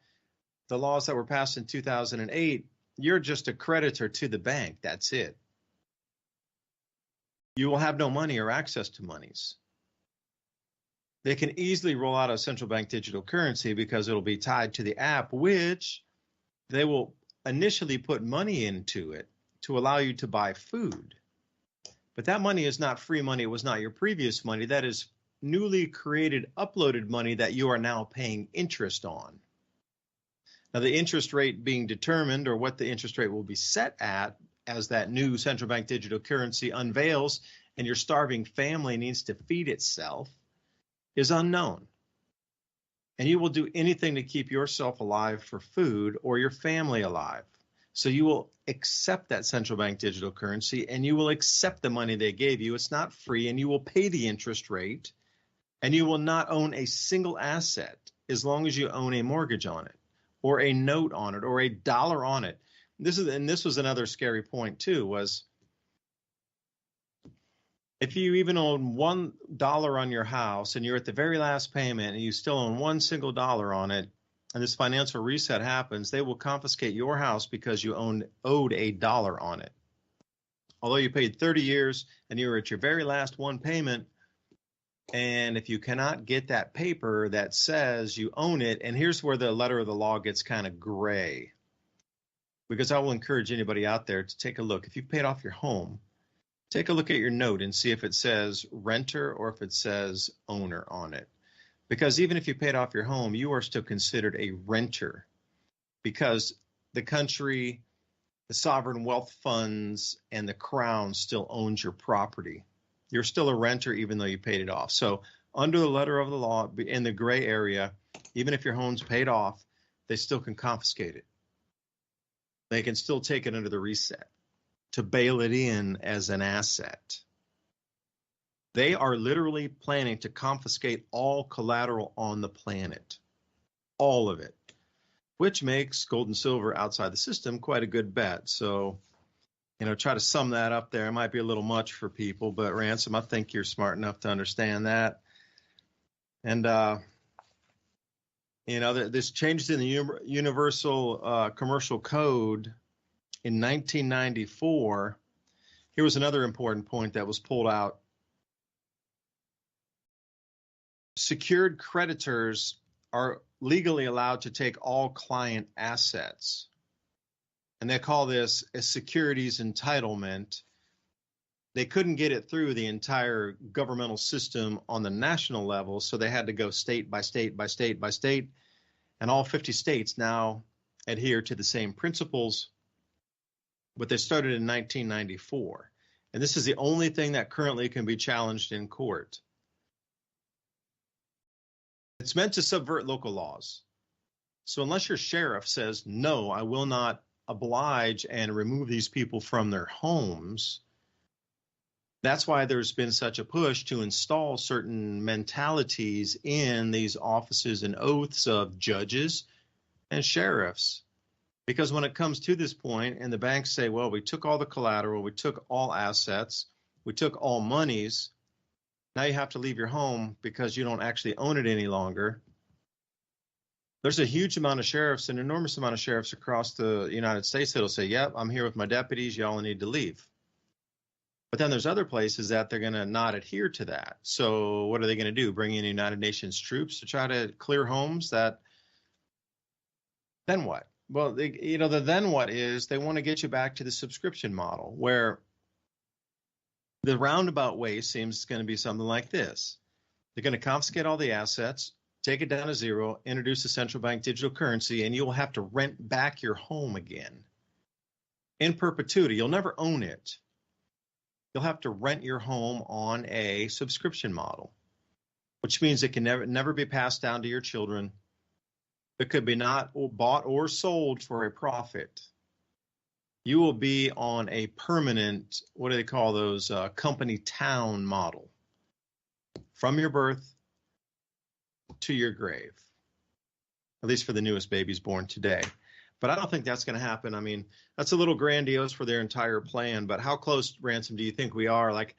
the laws that were passed in 2008, you're just a creditor to the bank. That's it. You will have no money or access to monies. They can easily roll out a central bank digital currency because it'll be tied to the app, which they will initially put money into it to allow you to buy food. But that money is not free money. It was not your previous money. That is newly created, uploaded money that you are now paying interest on. Now, the interest rate being determined, or what the interest rate will be set at as that new central bank digital currency unveils and your starving family needs to feed itself, is unknown. And you will do anything to keep yourself alive for food or your family alive. So you will accept that central bank digital currency and you will accept the money they gave you. It's not free, and you will pay the interest rate, and you will not own a single asset as long as you own a mortgage on it or a note on it or a dollar on it. This was another scary point too, was if you even own $1 on your house and you're at the very last payment and you still own one single dollar on it, and this financial reset happens, they will confiscate your house because you owed $1 on it. Although you paid 30 years and you were at your very last one payment, and if you cannot get that paper that says you own it, and here's where the letter of the law gets kind of gray, because I will encourage anybody out there to take a look. If you've paid off your home, take a look at your note and see if it says renter or if it says owner on it. Because even if you paid off your home, you are still considered a renter, because the country, the sovereign wealth funds, and the crown still owns your property. You're still a renter even though you paid it off. So under the letter of the law, in the gray area, even if your home's paid off, they still can confiscate it. They can still take it under the reset to bail it in as an asset. They are literally planning to confiscate all collateral on the planet, all of it, which makes gold and silver outside the system quite a good bet. So, try to sum that up there. It might be a little much for people, but Ransom, I think you're smart enough to understand that. And, this changes in the Universal Commercial Code in 1994. Here was another important point that was pulled out. Secured creditors are legally allowed to take all client assets. And they call this a securities entitlement. They couldn't get it through the entire governmental system on the national level, so they had to go state by state by state by state. And all 50 states now adhere to the same principles, but they started in 1994. And this is the only thing that currently can be challenged in court. It's meant to subvert local laws. So unless your sheriff says, no, I will not oblige and remove these people from their homes, that's why there's been such a push to install certain mentalities in these offices and oaths of judges and sheriffs. Because when it comes to this point and the banks say, well, we took all the collateral, we took all assets, we took all monies, now you have to leave your home because you don't actually own it any longer. There's a huge amount of sheriffs, an enormous amount of sheriffs across the United States that'll say, yep, I'm here with my deputies, y'all need to leave. But then there's other places that they're going to not adhere to that. So what are they going to do? Bring in United Nations troops to try to clear homes? Then what? Well, the then what is they want to get you back to the subscription model, where the roundabout way seems going to be something like this. They're going to confiscate all the assets, take it down to zero, introduce a central bank digital currency, and you'll have to rent back your home again in perpetuity. You'll never own it. You'll have to rent your home on a subscription model, which means it can never be passed down to your children. It could be not bought or sold for a profit. You will be on a permanent, what do they call those, company town model, from your birth to your grave, at least for the newest babies born today. But I don't think that's going to happen. I mean, that's a little grandiose for their entire plan, but how close, Ransom, do you think we are? Like,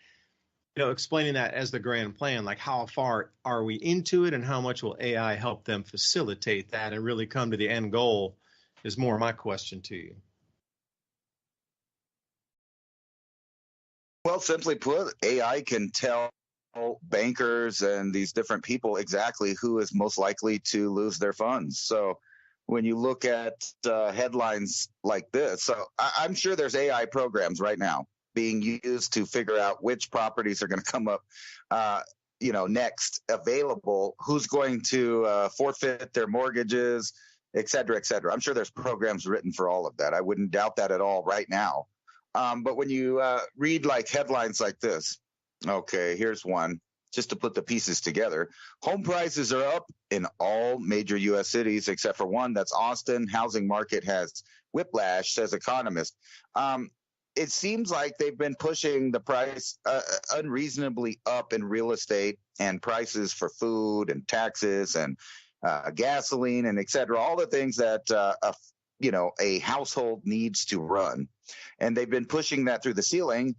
explaining that as the grand plan, like how far are we into it and how much will AI help them facilitate that and really come to the end goal is more my question to you. Well, simply put, AI can tell bankers and these different people exactly who is most likely to lose their funds. So when you look at headlines like this, so I'm sure there's AI programs right now being used to figure out which properties are going to come up, next available, who's going to forfeit their mortgages, et cetera, et cetera. I'm sure there's programs written for all of that. I wouldn't doubt that at all right now. But when you read like headlines like this, okay, here's one, just to put the pieces together. Home prices are up in all major U.S. cities except for one, that's Austin. Housing market has whiplash, says economist. It seems like they've been pushing the price unreasonably up in real estate and prices for food and taxes and gasoline and et cetera, all the things that a household needs to run. And they've been pushing that through the ceiling.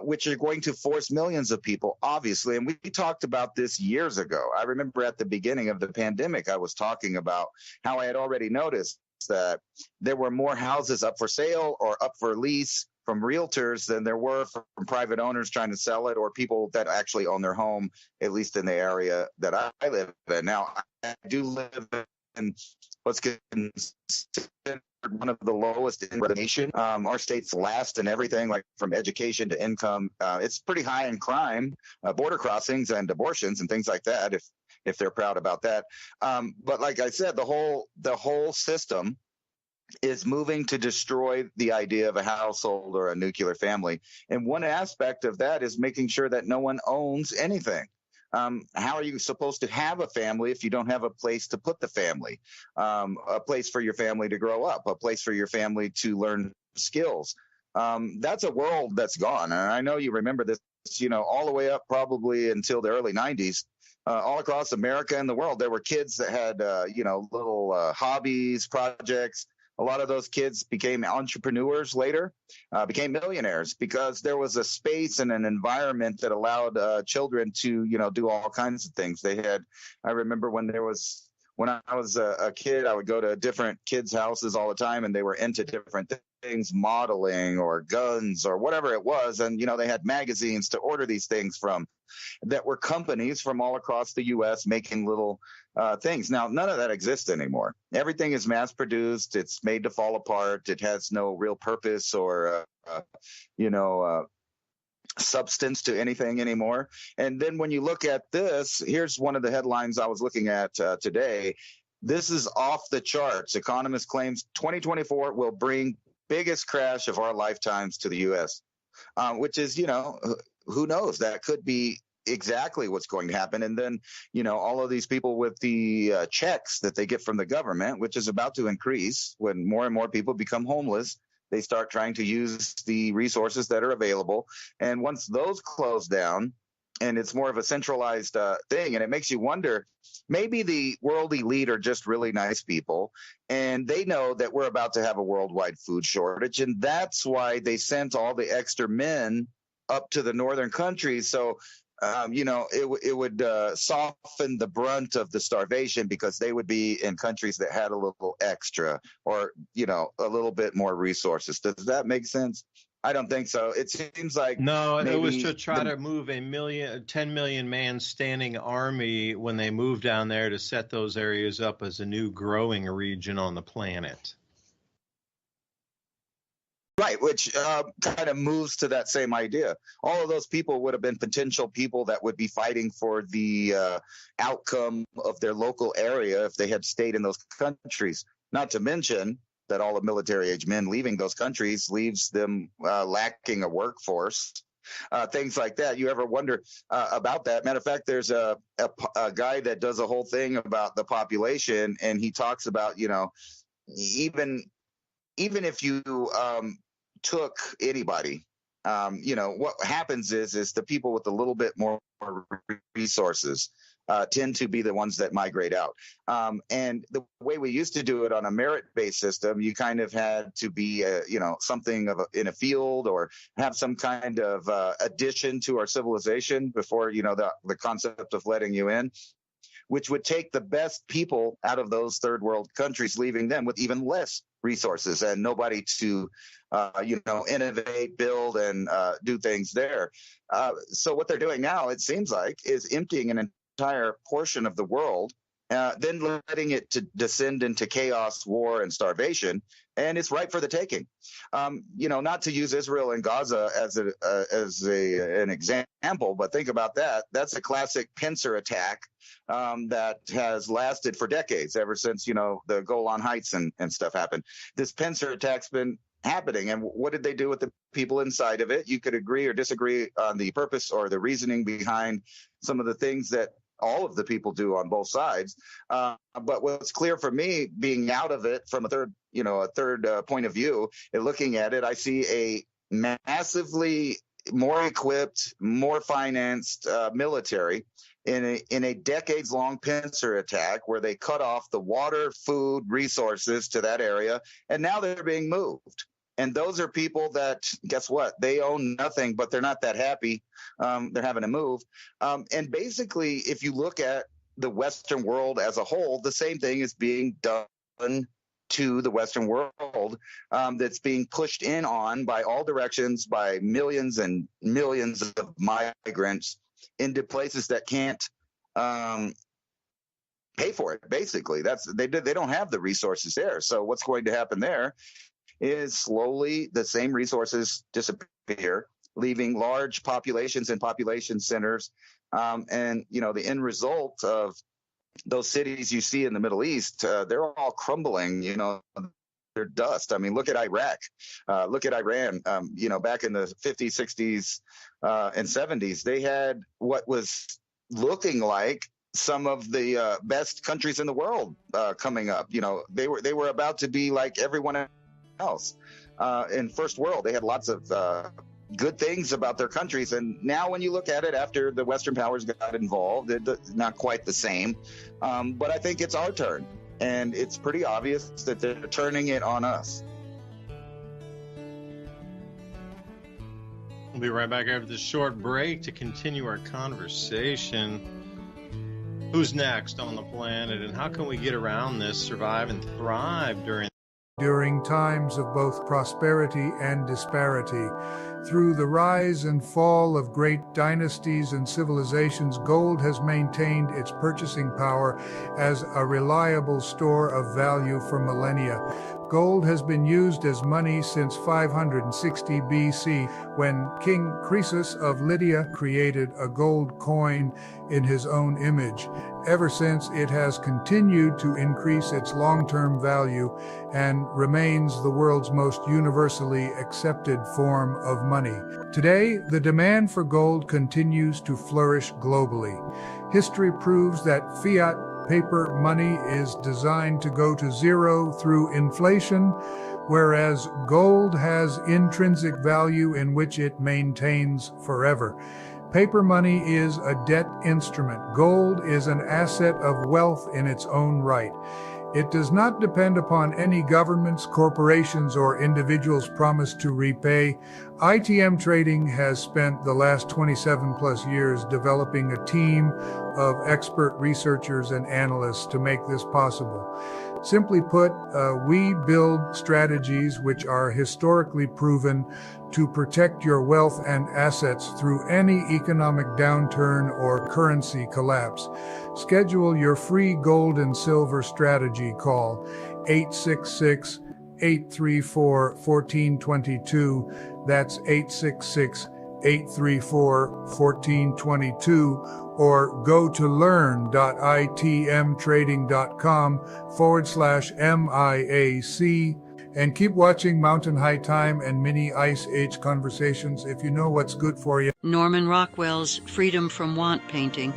which are going to force millions of people, obviously. And we talked about this years ago. I remember at the beginning of the pandemic, I was talking about how I had already noticed that there were more houses up for sale or up for lease from realtors than there were from private owners trying to sell it, or people that actually own their home, at least in the area that I live in. Now, I do live in what's considered one of the lowest in the nation. Our state's last in everything, like from education to income. It's pretty high in crime, border crossings and abortions and things like that, if they're proud about that. But like I said, the whole system is moving to destroy the idea of a household or a nuclear family. And one aspect of that is making sure that no one owns anything. How are you supposed to have a family if you don't have a place to put the family, a place for your family to grow up, a place for your family to learn skills? That's a world that's gone. And I know you remember this, all the way up probably until the early 90s. All across America and the world, there were kids that had, little hobbies, projects. A lot of those kids became entrepreneurs later, became millionaires, because there was a space and an environment that allowed children to, do all kinds of things. I remember when I was a kid, I would go to different kids' houses all the time, and they were into different things, modeling or guns or whatever it was. And, they had magazines to order these things from that were companies from all across the U.S. making little things. Now, none of that exists anymore. Everything is mass produced. It's made to fall apart. It has no real purpose or, substance to anything anymore. And then when you look at this, here's one of the headlines I was looking at today. This is off the charts. Economist claims 2024 will bring biggest crash of our lifetimes to the U.S., which is, who knows? That could be exactly what's going to happen. And then, all of these people with the checks that they get from the government, which is about to increase when more and more people become homeless, they start trying to use the resources that are available. And once those close down, and it's more of a centralized thing, and it makes you wonder, maybe the world elite are just really nice people, and they know that we're about to have a worldwide food shortage, and that's why they sent all the extra men up to the northern countries. So, it would soften the brunt of the starvation, because they would be in countries that had a little extra or, a little bit more resources. Does that make sense? I don't think so. It seems like no, it was to try to move 10 million man standing army when they moved down there to set those areas up as a new growing region on the planet. Right, which kind of moves to that same idea. All of those people would have been potential people that would be fighting for the outcome of their local area if they had stayed in those countries. Not to mention that all the military-age men leaving those countries leaves them lacking a workforce, things like that. You ever wonder about that? Matter of fact, there's a guy that does a whole thing about the population, and he talks about, even if you took anybody, what happens is the people with a little bit more resources tend to be the ones that migrate out. And the way we used to do it on a merit-based system, you kind of had to be, something in a field or have some kind of addition to our civilization before, the concept of letting you in, which would take the best people out of those third world countries, leaving them with even less resources and nobody to, innovate, build, and do things there. So what they're doing now, it seems like, is emptying an entire portion of the world, then letting it to descend into chaos, war, and starvation. And it's ripe for the taking. Not to use Israel and Gaza as an example, but think about that. That's a classic pincer attack that has lasted for decades, ever since, the Golan Heights and stuff happened. This pincer attack's been happening. And what did they do with the people inside of it? You could agree or disagree on the purpose or the reasoning behind some of the things that all of the people do on both sides. But what's clear for me, being out of it from a third point of view and looking at it, I see a massively more equipped, more financed military in a decades-long pincer attack where they cut off the water, food, resources to that area, and now they're being moved. And those are people that, guess what? They own nothing, but they're not that happy. They're having to move. And basically, if you look at the Western world as a whole, the same thing is being done to the Western world, that's being pushed in on by all directions by millions and millions of migrants into places that can't pay for it. Basically, they don't have the resources there. So what's going to happen there is slowly the same resources disappear, leaving large populations and population centers. And, the end result of those cities you see in the Middle East, they're all crumbling, they're dust. I mean, look at Iraq, look at Iran. Back in the 50s, 60s, and 70s, they had what was looking like some of the best countries in the world coming up. They were about to be like everyone else in first world. They had lots of good things about their countries, and now when you look at it after the Western powers got involved, it's not quite the same. But I think it's our turn, and it's pretty obvious that they're turning it on us. We'll be right back after this short break to continue our conversation. Who's next on the planet, and how can we get around this, survive and thrive during times of both prosperity and disparity? Through the rise and fall of great dynasties and civilizations, gold has maintained its purchasing power as a reliable store of value for millennia. Gold has been used as money since 560 BC, when King Croesus of Lydia created a gold coin in his own image. Ever since, it has continued to increase its long-term value and remains the world's most universally accepted form of money. Today, the demand for gold continues to flourish globally. History proves that fiat paper money is designed to go to zero through inflation, whereas gold has intrinsic value in which it maintains forever. Paper money is a debt instrument. Gold is an asset of wealth in its own right. It does not depend upon any governments, corporations, or individuals' promise to repay. ITM Trading has spent the last 27 plus years developing a team of expert researchers and analysts to make this possible. Simply put, we build strategies which are historically proven to protect your wealth and assets through any economic downturn or currency collapse. Schedule your free gold and silver strategy call 866-834-1422. That's 866-834-1422. Or go to learn.itmtrading.com/MIAC and keep watching Mountain High Time and Mini Ice Age Conversations if you know what's good for you. Norman Rockwell's Freedom from Want painting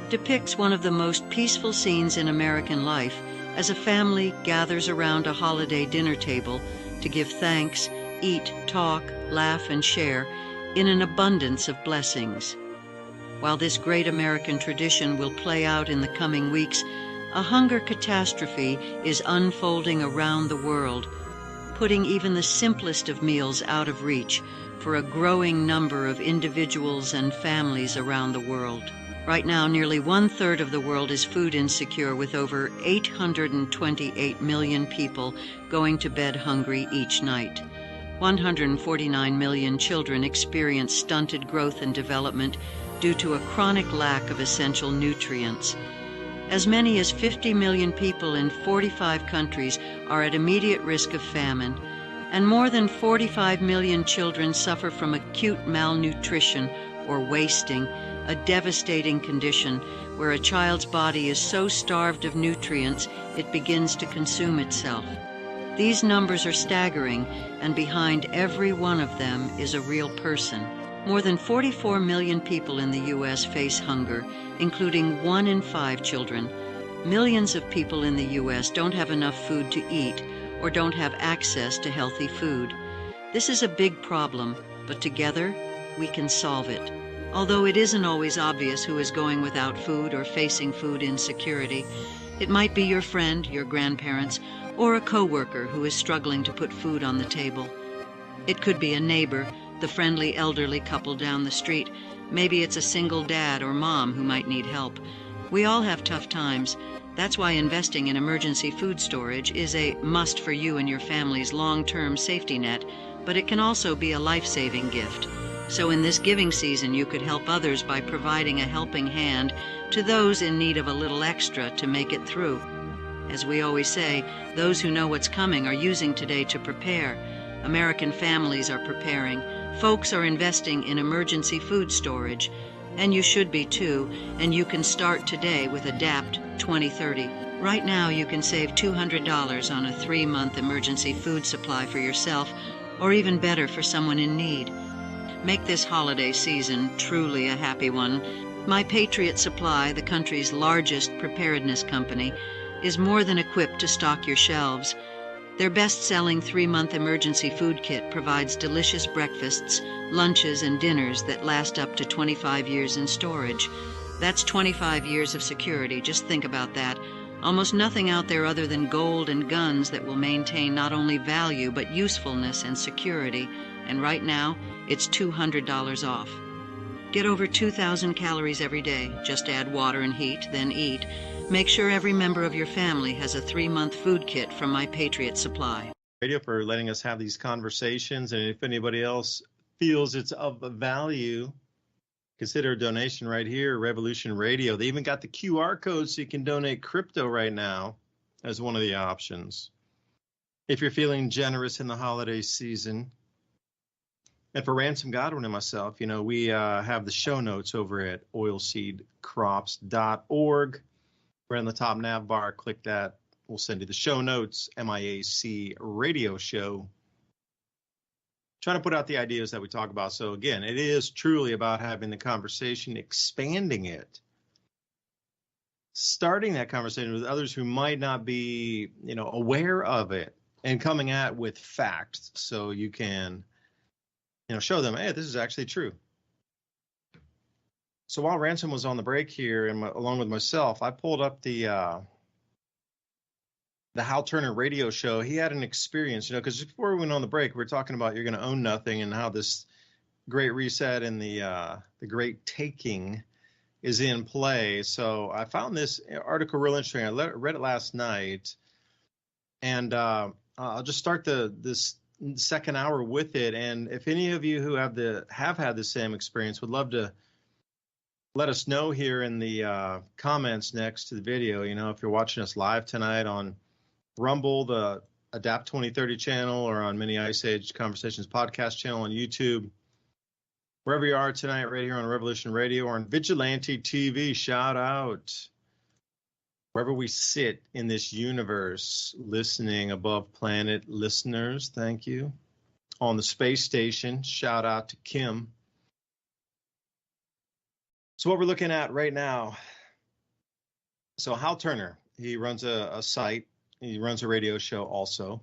depicts one of the most peaceful scenes in American life as a family gathers around a holiday dinner table to give thanks, eat, talk, laugh, and share in an abundance of blessings. While this great American tradition will play out in the coming weeks, a hunger catastrophe is unfolding around the world, putting even the simplest of meals out of reach for a growing number of individuals and families around the world. Right now, nearly 1/3 of the world is food insecure, with over 828 million people going to bed hungry each night. 149 million children experience stunted growth and development due to a chronic lack of essential nutrients. As many as 50 million people in 45 countries are at immediate risk of famine, and more than 45 million children suffer from acute malnutrition or wasting, a devastating condition where a child's body is so starved of nutrients it begins to consume itself. These numbers are staggering, and behind every one of them is a real person. More than 44 million people in the U.S. face hunger, including 1 in 5 children. Millions of people in the U.S. don't have enough food to eat or don't have access to healthy food. This is a big problem, but together we can solve it. Although it isn't always obvious who is going without food or facing food insecurity, it might be your friend, your grandparents, or a coworker who is struggling to put food on the table. It could be a neighbor, the friendly elderly couple down the street. Maybe it's a single dad or mom who might need help. We all have tough times. That's why investing in emergency food storage is a must for you and your family's long-term safety net, but it can also be a life-saving gift. So in this giving season, you could help others by providing a helping hand to those in need of a little extra to make it through. As we always say, those who know what's coming are using today to prepare. American families are preparing. Folks are investing in emergency food storage. And you should be too, and you can start today with ADAPT 2030. Right now you can save $200 on a 3-month emergency food supply for yourself, or even better, for someone in need. Make this holiday season truly a happy one. My Patriot Supply, the country's largest preparedness company, is more than equipped to stock your shelves. Their best-selling 3-month emergency food kit provides delicious breakfasts, lunches, and dinners that last up to 25 years in storage. That's 25 years of security. Just think about that. Almost nothing out there other than gold and guns that will maintain not only value but usefulness and security. And right now, it's $200 off. Get over 2,000 calories every day. Just add water and heat, then eat. Make sure every member of your family has a 3-month food kit from My Patriot Supply. Radio for letting us have these conversations. And if anybody else feels it's of value, consider a donation right here, Revolution Radio. They even got the QR code so you can donate crypto right now as one of the options. If you're feeling generous in the holiday season. And for Ransom Godwin and myself, we have the show notes over at oilseedcrops.org. Right on the top nav bar, click that. We'll send you the show notes, MIAC radio show. Trying to put out the ideas that we talk about. So again, it is truly about having the conversation, expanding it, starting that conversation with others who might not be, aware of it, and coming at with facts so you can, show them, hey, this is actually true. So while Ransom was on the break here, and along with myself, I pulled up the Hal Turner radio show. He had an experience, because before we went on the break, we were talking about you're going to own nothing and how this great reset and the great taking is in play. So I found this article real interesting. I read it last night, and I'll just start this second hour with it. And if any of you who have had the same experience would love to let us know here in the comments next to the video. If you're watching us live tonight on Rumble, the ADAPT 2030 channel, or on Mini Ice Age Conversations podcast channel on YouTube, wherever you are tonight, right here on Revolution Radio or on Vigilante TV, shout out. Wherever we sit in this universe, listening above planet listeners, thank you. On the space station, shout out to Kim. So what we're looking at right now, so Hal Turner, he runs a site, he runs a radio show also,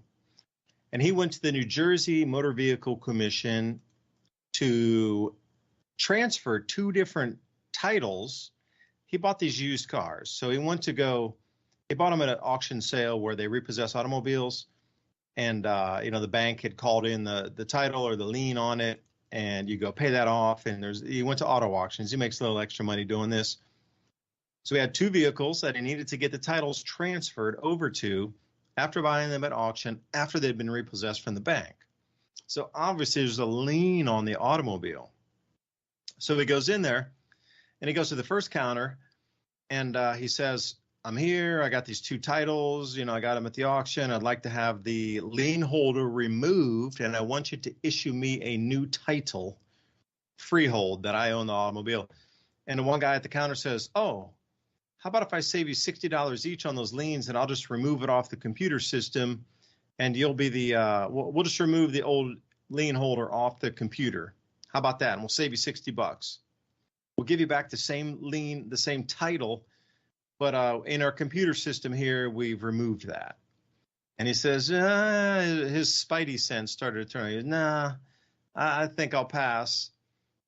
and he went to the New Jersey Motor Vehicle Commission to transfer 2 different titles. He bought these used cars. So he bought them at an auction sale where they repossess automobiles, and the bank had called in the title or the lien on it, and you go pay that off, and he went to auto auctions. He makes a little extra money doing this. So he had 2 vehicles that he needed to get the titles transferred over to after buying them at auction, after they'd been repossessed from the bank. So obviously there's a lien on the automobile. So he goes in there, and he goes to the first counter, and he says, I'm here, I got these 2 titles, I got them at the auction. I'd like to have the lien holder removed, and I want you to issue me a new title, freehold, that I own the automobile. And the one guy at the counter says, oh, how about if I save you $60 each on those liens, and I'll just remove it off the computer system, and you'll be we'll just remove the old lien holder off the computer. How about that? And we'll save you $60. We'll give you back the same lien, the same title, but in our computer system here, we've removed that. And he says, his spidey sense started to turn. He goes, nah, I think I'll pass.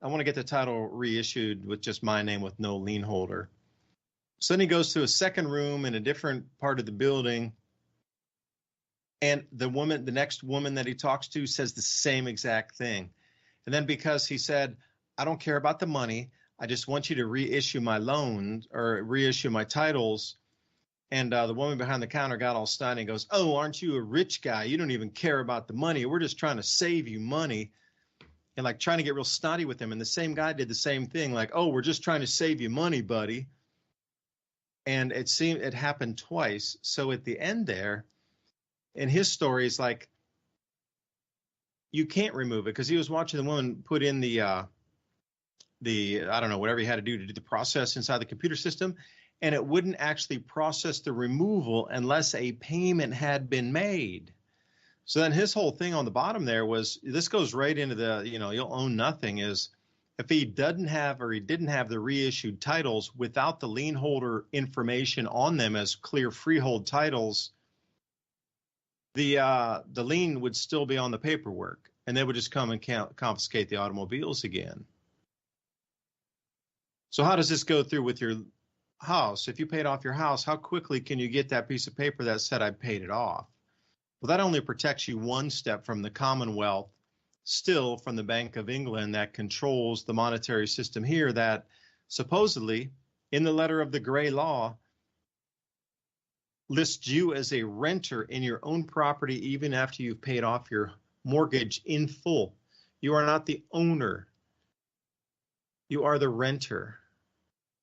I want to get the title reissued with just my name with no lien holder. So then he goes to a second room in a different part of the building, And the next woman that he talks to says the same exact thing. And then because he said, I don't care about the money, I just want you to reissue my loan or reissue my titles. And the woman behind the counter got all snotty and goes, oh, aren't you a rich guy? You don't even care about the money. We're just trying to save you money. And like trying to get real snotty with him. And the same guy did the same thing. Like, oh, we're just trying to save you money, buddy. And it happened twice. So at the end there, in his story, it's like, you can't remove it because he was watching the woman put in the I don't know, whatever he had to do the process inside the computer system, and it wouldn't actually process the removal unless a payment had been made. So then his whole thing on the bottom there was, this goes right into the, you'll own nothing, is if he didn't have the reissued titles without the lien holder information on them as clear freehold titles, the lien would still be on the paperwork, and they would just come and confiscate the automobiles again. So how does this go through with your house? If you paid off your house, how quickly can you get that piece of paper that said I paid it off? Well, that only protects you one step from the Commonwealth, still from the Bank of England that controls the monetary system here, that supposedly in the letter of the gray law lists you as a renter in your own property even after you've paid off your mortgage in full. You are not the owner. You are the renter,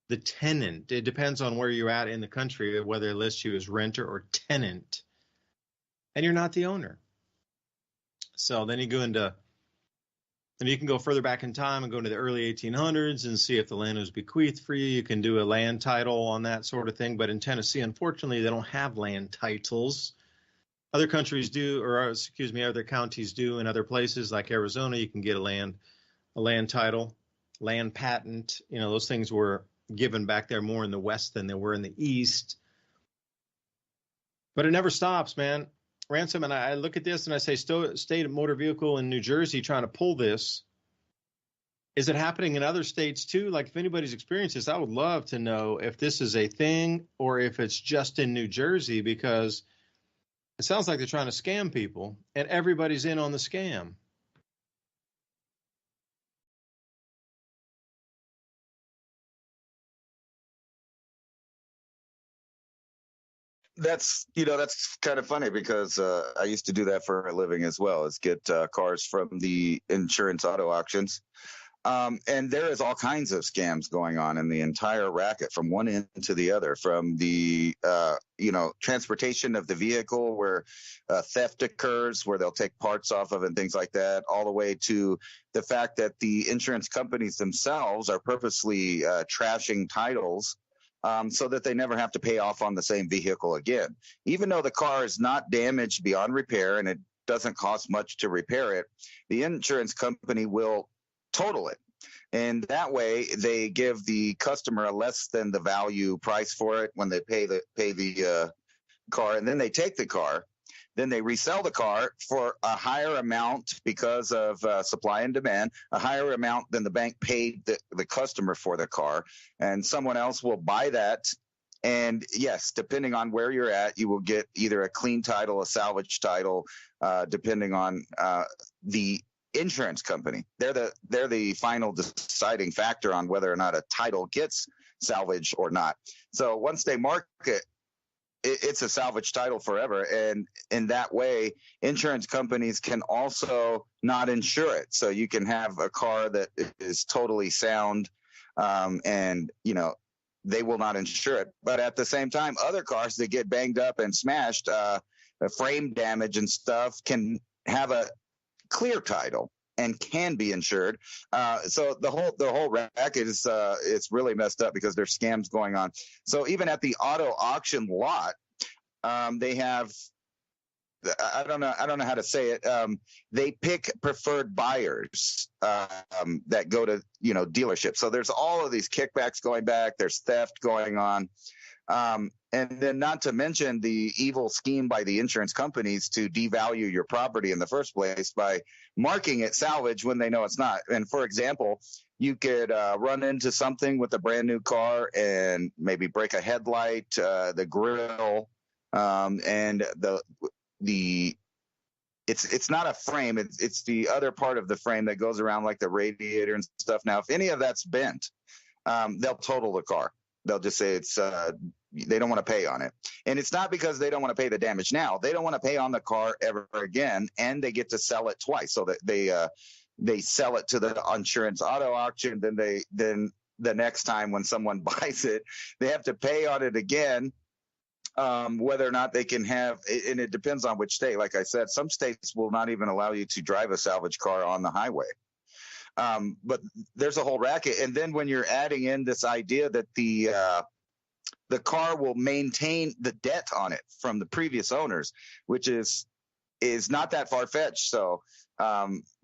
the tenant. It depends on where you're at in the country, whether it lists you as renter or tenant. And you're not the owner. So then you can go further back in time and go into the early 1800s and see if the land was bequeathed for you. You can do a land title on that sort of thing. But in Tennessee, unfortunately, they don't have land titles. Other countries do, other counties do. In other places like Arizona, you can get a land title, land patent. Those things were given back there more in the West than they were in the East. But it never stops, man. Ransom, and I look at this and I say, state motor vehicle in New Jersey trying to pull this. Is it happening in other states too? Like, if anybody's experienced this, I would love to know if this is a thing or if it's just in New Jersey, because it sounds like they're trying to scam people and everybody's in on the scam. That's kind of funny because I used to do that for a living as well, is get cars from the insurance auto auctions. And there is all kinds of scams going on in the entire racket from one end to the other, from the, transportation of the vehicle where theft occurs, where they'll take parts off of and things like that, all the way to the fact that the insurance companies themselves are purposely trashing titles so that they never have to pay off on the same vehicle again. Even though the car is not damaged beyond repair and it doesn't cost much to repair it, the insurance company will total it. And that way they give the customer a less than the value price for it when they pay the car, and then they take the car. Then they resell the car for a higher amount because of supply and demand, a higher amount than the bank paid the customer for the car. And someone else will buy that. And yes, depending on where you're at, you will get either a clean title, a salvage title, depending on the insurance company. They're the final deciding factor on whether or not a title gets salvaged or not. So once they mark it, it's a salvage title forever. And in that way, insurance companies can also not insure it. So you can have a car that is totally sound and, they will not insure it. But at the same time, other cars that get banged up and smashed, frame damage and stuff, can have a clear title and can be insured. So the whole racket is it's really messed up because there's scams going on. So even at the auto auction lot, they have, I don't know how to say it. They pick preferred buyers that go to dealerships. So there's all of these kickbacks going back. There's theft going on. And then not to mention the evil scheme by the insurance companies to devalue your property in the first place by marking it salvage when they know it's not. And for example, you could run into something with a brand new car and maybe break a headlight, the grill, and it's not a frame. It's the other part of the frame that goes around like the radiator and stuff. Now, if any of that's bent, they'll total the car. They'll just say they don't want to pay on it. And it's not because they don't want to pay the damage now. They don't want to pay on the car ever again, and they get to sell it twice. So that they sell it to the insurance auto auction. Then the next time when someone buys it, they have to pay on it again. Whether or not they can have, and it depends on which state. Like I said, some states will not even allow you to drive a salvage car on the highway. But there's a whole racket. And then when you're adding in this idea that the car will maintain the debt on it from the previous owners, which is not that far-fetched. So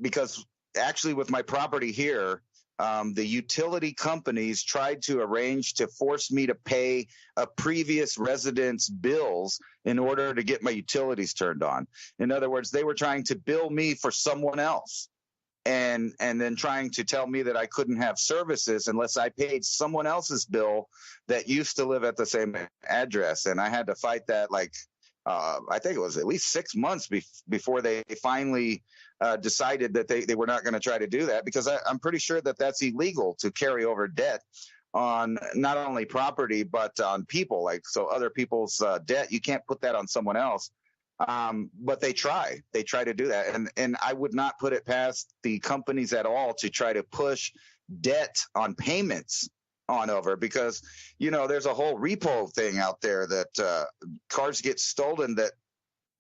because actually with my property here, the utility companies tried to arrange to force me to pay a previous resident's bills in order to get my utilities turned on. In other words, they were trying to bill me for someone else and then trying to tell me that I couldn't have services unless I paid someone else's bill that used to live at the same address. And I had to fight that I think it was at least 6 months before they finally decided that they were not going to try to do that, because I'm pretty sure that that's illegal to carry over debt on not only property but on people. Like, so other people's debt, you can't put that on someone else. But they try to do that, and I would not put it past the companies at all to try to push debt on payments on over, because there's a whole repo thing out there that cars get stolen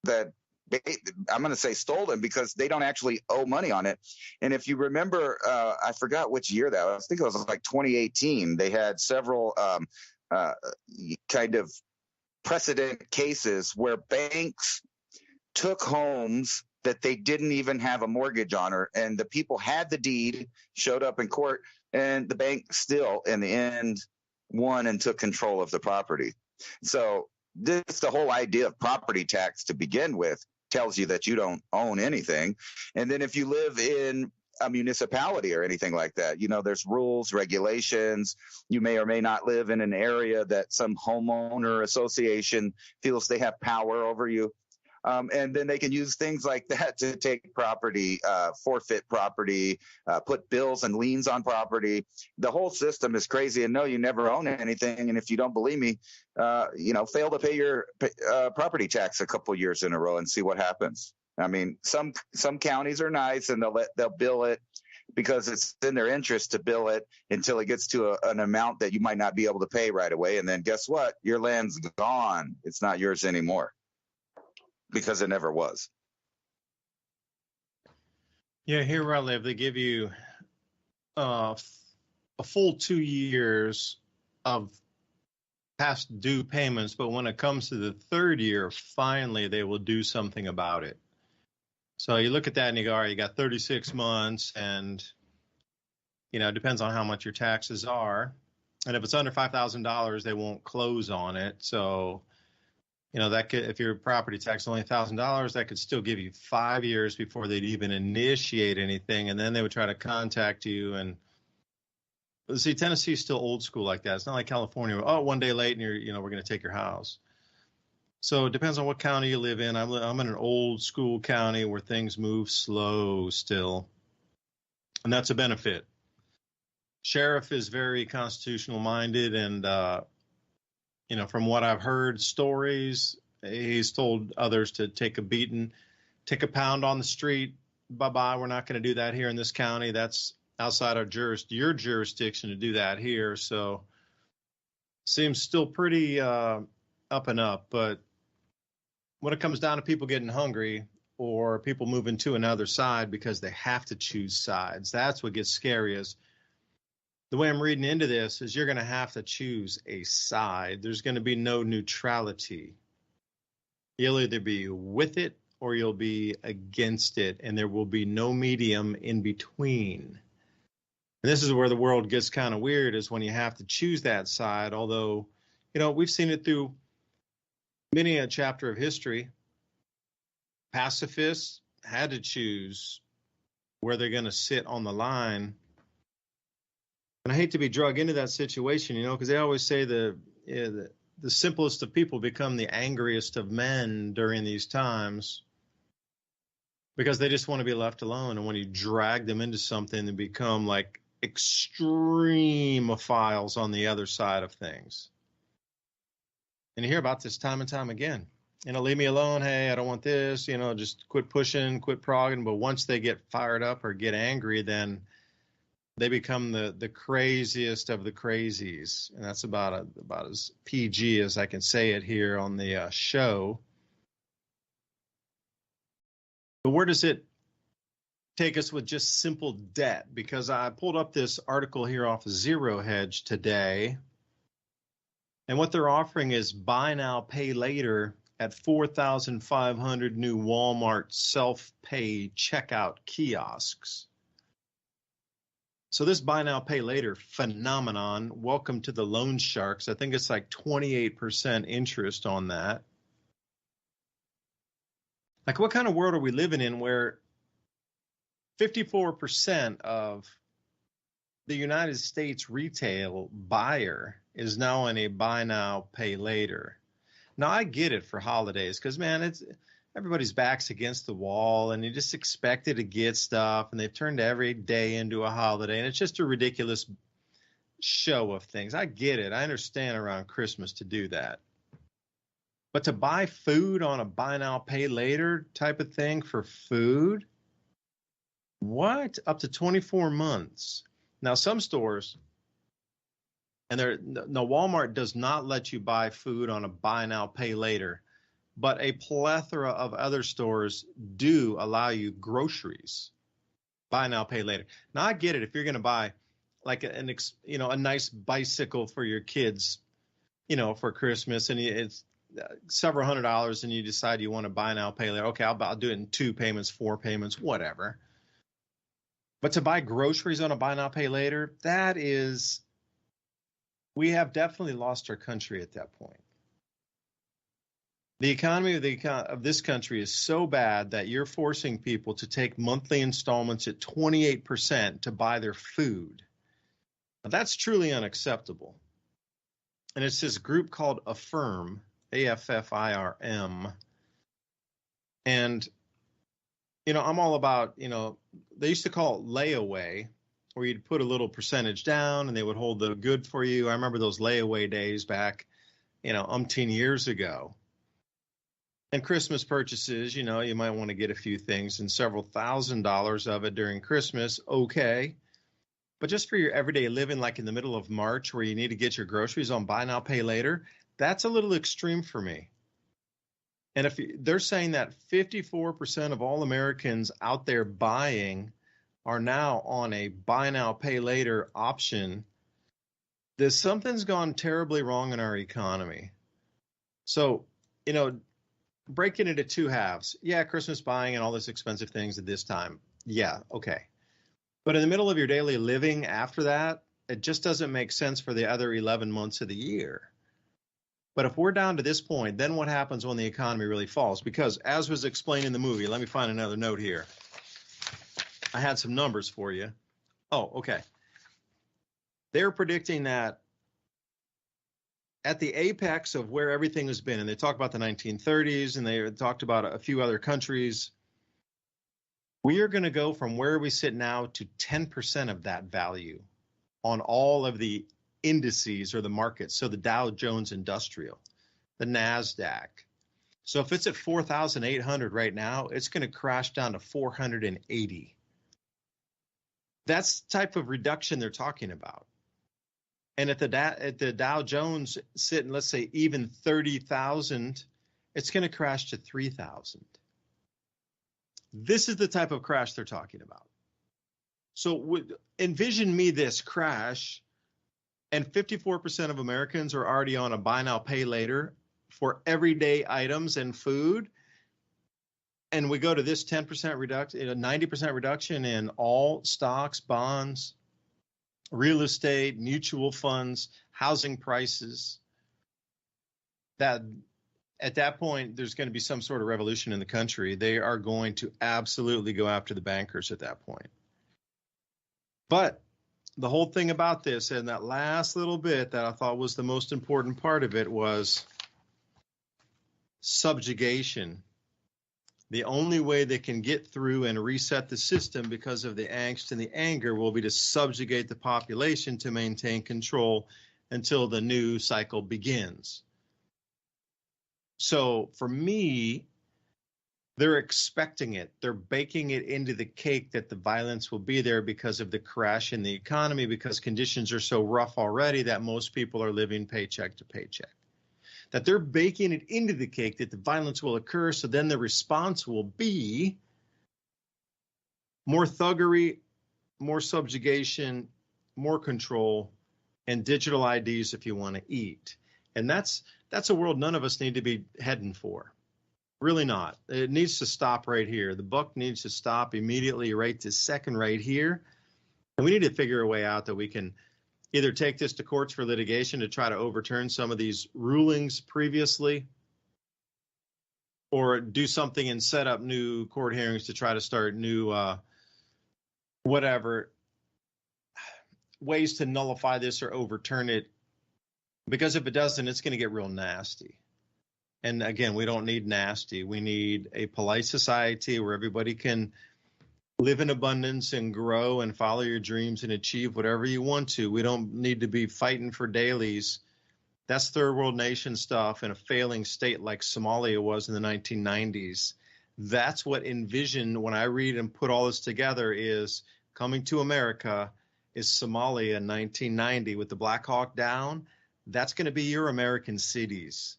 that I'm going to say stolen because they don't actually owe money on it. And if you remember, I forgot which year that was. I think it was like 2018. They had several kind of precedent cases where banks took homes that they didn't even have a mortgage on, and the people had the deed, showed up in court, and the bank still in the end won and took control of the property. So this, the whole idea of property tax to begin with, tells you that you don't own anything. And then if you live in a municipality or anything like that, there's rules, regulations. You may or may not live in an area that some homeowner association feels they have power over you. And then they can use things like that to take property, forfeit property, put bills and liens on property. The whole system is crazy. And no, you never own anything. And if you don't believe me, fail to pay your property tax a couple years in a row and see what happens. I mean, some counties are nice and they'll bill it because it's in their interest to bill it until it gets to an amount that you might not be able to pay right away. And then guess what? Your land's gone. It's not yours anymore, because it never was. Yeah, here where I live, they give you a full 2 years of past due payments, but when it comes to the third year, finally they will do something about it. So you look at that and you go, all right, you got 36 months, and it depends on how much your taxes are. And if it's under $5,000, they won't close on it. So that could, if your property tax is only $1,000, that could still give you 5 years before they'd even initiate anything. And then they would try to contact you. And see, Tennessee is still old school like that. It's not like California. Oh, one day late and we're going to take your house. So it depends on what county you live in. I'm in an old school county where things move slow still. And that's a benefit. Sheriff is very constitutional minded, and from what I've heard stories, he's told others to take a beating, take a pound on the street. Bye-bye. We're not going to do that here in this county. That's outside our your jurisdiction to do that here. So seems still pretty up and up. But when it comes down to people getting hungry or people moving to another side because they have to choose sides, that's what gets scary. Is the way I'm reading into this is you're going to have to choose a side. There's going to be no neutrality. You'll either be with it or you'll be against it, and there will be no medium in between. And this is where the world gets kind of weird, is when you have to choose that side. Although, we've seen it through many a chapter of history. Pacifists had to choose where they're going to sit on the line. And I hate to be drug into that situation, because they always say the the simplest of people become the angriest of men during these times because they just want to be left alone. And when you drag them into something, they become like extremophiles on the other side of things. And you hear about this time and time again. Leave me alone. Hey, I don't want this. Just quit pushing, quit progging. But once they get fired up or get angry, then they become the craziest of the crazies. And that's about as PG as I can say it here on the show. But where does it take us with just simple debt? Because I pulled up this article here off of Zero Hedge today. And what they're offering is buy now, pay later at 4,500 new Walmart self-pay checkout kiosks. So this buy now, pay later phenomenon, welcome to the loan sharks. I think it's like 28% interest on that. Like, what kind of world are we living in where 54% of the United States retail buyer is now on a buy now, pay later? Now, I get it for holidays because, man, everybody's back's against the wall and you just expected to get stuff, and they've turned every day into a holiday, and it's just a ridiculous show of things. I get it. I understand around Christmas to do that. But to buy food on a buy now, pay later type of thing for food, what? Up to 24 months. Now, some stores, and Walmart does not let you buy food on a buy now, pay later, but a plethora of other stores do allow you groceries, buy now, pay later. Now, I get it. If you're going to buy like a nice bicycle for your kids, for Christmas, and it's several $100s, and you decide you want to buy now, pay later. Okay, I'll do it in 2 payments, 4 payments, whatever. But to buy groceries on a buy now, pay later, we have definitely lost our country at that point. The economy of this country is so bad that you're forcing people to take monthly installments at 28% to buy their food. Now, that's truly unacceptable. And it's this group called Affirm, AFFIRM. And, I'm all about, they used to call it layaway, where you'd put a little percentage down and they would hold the good for you. I remember those layaway days back, umpteen years ago. And Christmas purchases, you might want to get a few things and several $1,000s of it during Christmas. Okay. But just for your everyday living, like in the middle of March, where you need to get your groceries on buy now, pay later, that's a little extreme for me. And if they're saying that 54% of all Americans out there buying are now on a buy now, pay later option, something's gone terribly wrong in our economy. So, breaking it into 2 halves. Yeah, Christmas buying and all this expensive things at this time. Yeah, okay. But in the middle of your daily living after that, it just doesn't make sense for the other 11 months of the year. But if we're down to this point, then what happens when the economy really falls? Because as was explained in the movie, let me find another note here. I had some numbers for you. Oh, okay. They're predicting that at the apex of where everything has been, and they talk about the 1930s, and they talked about a few other countries, we are going to go from where we sit now to 10% of that value on all of the indices or the markets. So the Dow Jones Industrial, the NASDAQ. So if it's at 4,800 right now, it's going to crash down to 480. That's the type of reduction they're talking about. And at the Dow Jones sitting, let's say even 30,000, it's going to crash to 3,000. This is the type of crash they're talking about. So envision me this crash, and 54% of Americans are already on a buy now, pay later for everyday items and food. And we go to this 10% reduction, 90% reduction in all stocks, bonds, real estate, mutual funds, housing prices. That at that point, there's going to be some sort of revolution in the country. They are going to absolutely go after the bankers at that point. But the whole thing about this, and that last little bit that I thought was the most important part of it, was subjugation. The only way they can get through and reset the system because of the angst and the anger will be to subjugate the population to maintain control until the new cycle begins. So for me, they're expecting it. They're baking it into the cake that the violence will be there because of the crash in the economy, because conditions are so rough already that most people are living paycheck to paycheck. That they're baking it into the cake that the violence will occur, so then the response will be more thuggery, more subjugation, more control, and digital IDs if you want to eat. And that's a world none of us need to be heading for. Really not. It needs to stop right here. The buck needs to stop immediately right this second right here. And we need to figure a way out that we can either take this to courts for litigation to try to overturn some of these rulings previously, or do something and set up new court hearings to try to start new whatever ways to nullify this or overturn it. Because if it doesn't, it's going to get real nasty. And again, we don't need nasty. We need a polite society where everybody can live in abundance and grow and follow your dreams and achieve whatever you want to. We don't need to be fighting for dailies. That's third world nation stuff in a failing state like Somalia was in the 1990s. That's what envisioned when I read and put all this together is coming to America is Somalia in 1990 with the Black Hawk Down. That's going to be your American cities.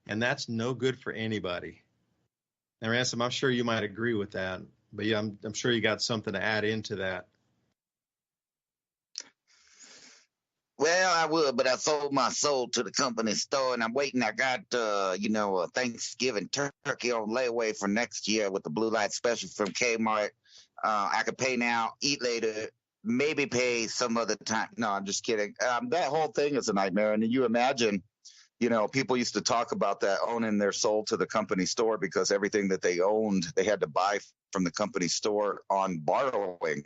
And that's no good for anybody. Now, Ransom, I'm sure you might agree with that. But yeah, I'm sure you got something to add into that. Well, I would, but I sold my soul to the company store, and I'm waiting. I got, a Thanksgiving turkey on layaway for next year with the blue light special from Kmart. I could pay now, eat later, maybe pay some other time. No, I'm just kidding. That whole thing is a nightmare. And you imagine, people used to talk about that owning their soul to the company store because everything that they owned, they had to buy from the company store on borrowing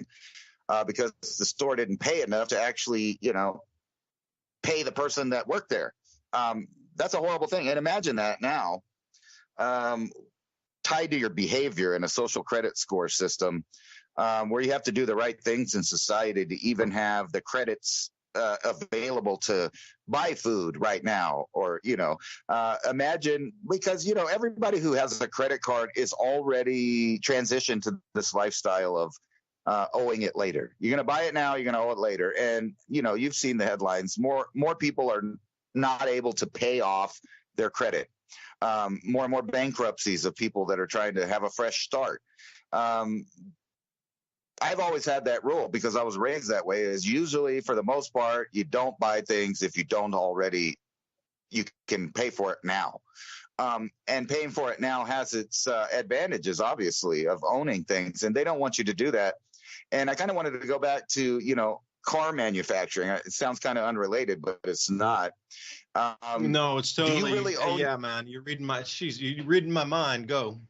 because the store didn't pay enough to actually, pay the person that worked there. That's a horrible thing. And imagine that now tied to your behavior in a social credit score system where you have to do the right things in society to even have the credits available to buy food right now, or imagine, because everybody who has a credit card is already transitioned to this lifestyle of owing it later. You're going to buy it now, you're going to owe it later, and you've seen the headlines. More people are not able to pay off their credit. More and more bankruptcies of people that are trying to have a fresh start. I've always had that rule because I was raised that way, is usually for the most part, you don't buy things if you don't already, you can pay for it now. And paying for it now has its advantages, obviously, of owning things. And they don't want you to do that. And I kind of wanted to go back to, car manufacturing. It sounds kind of unrelated, but it's not. No, it's totally. Do you really own? Yeah, man, you're reading my mind. Go.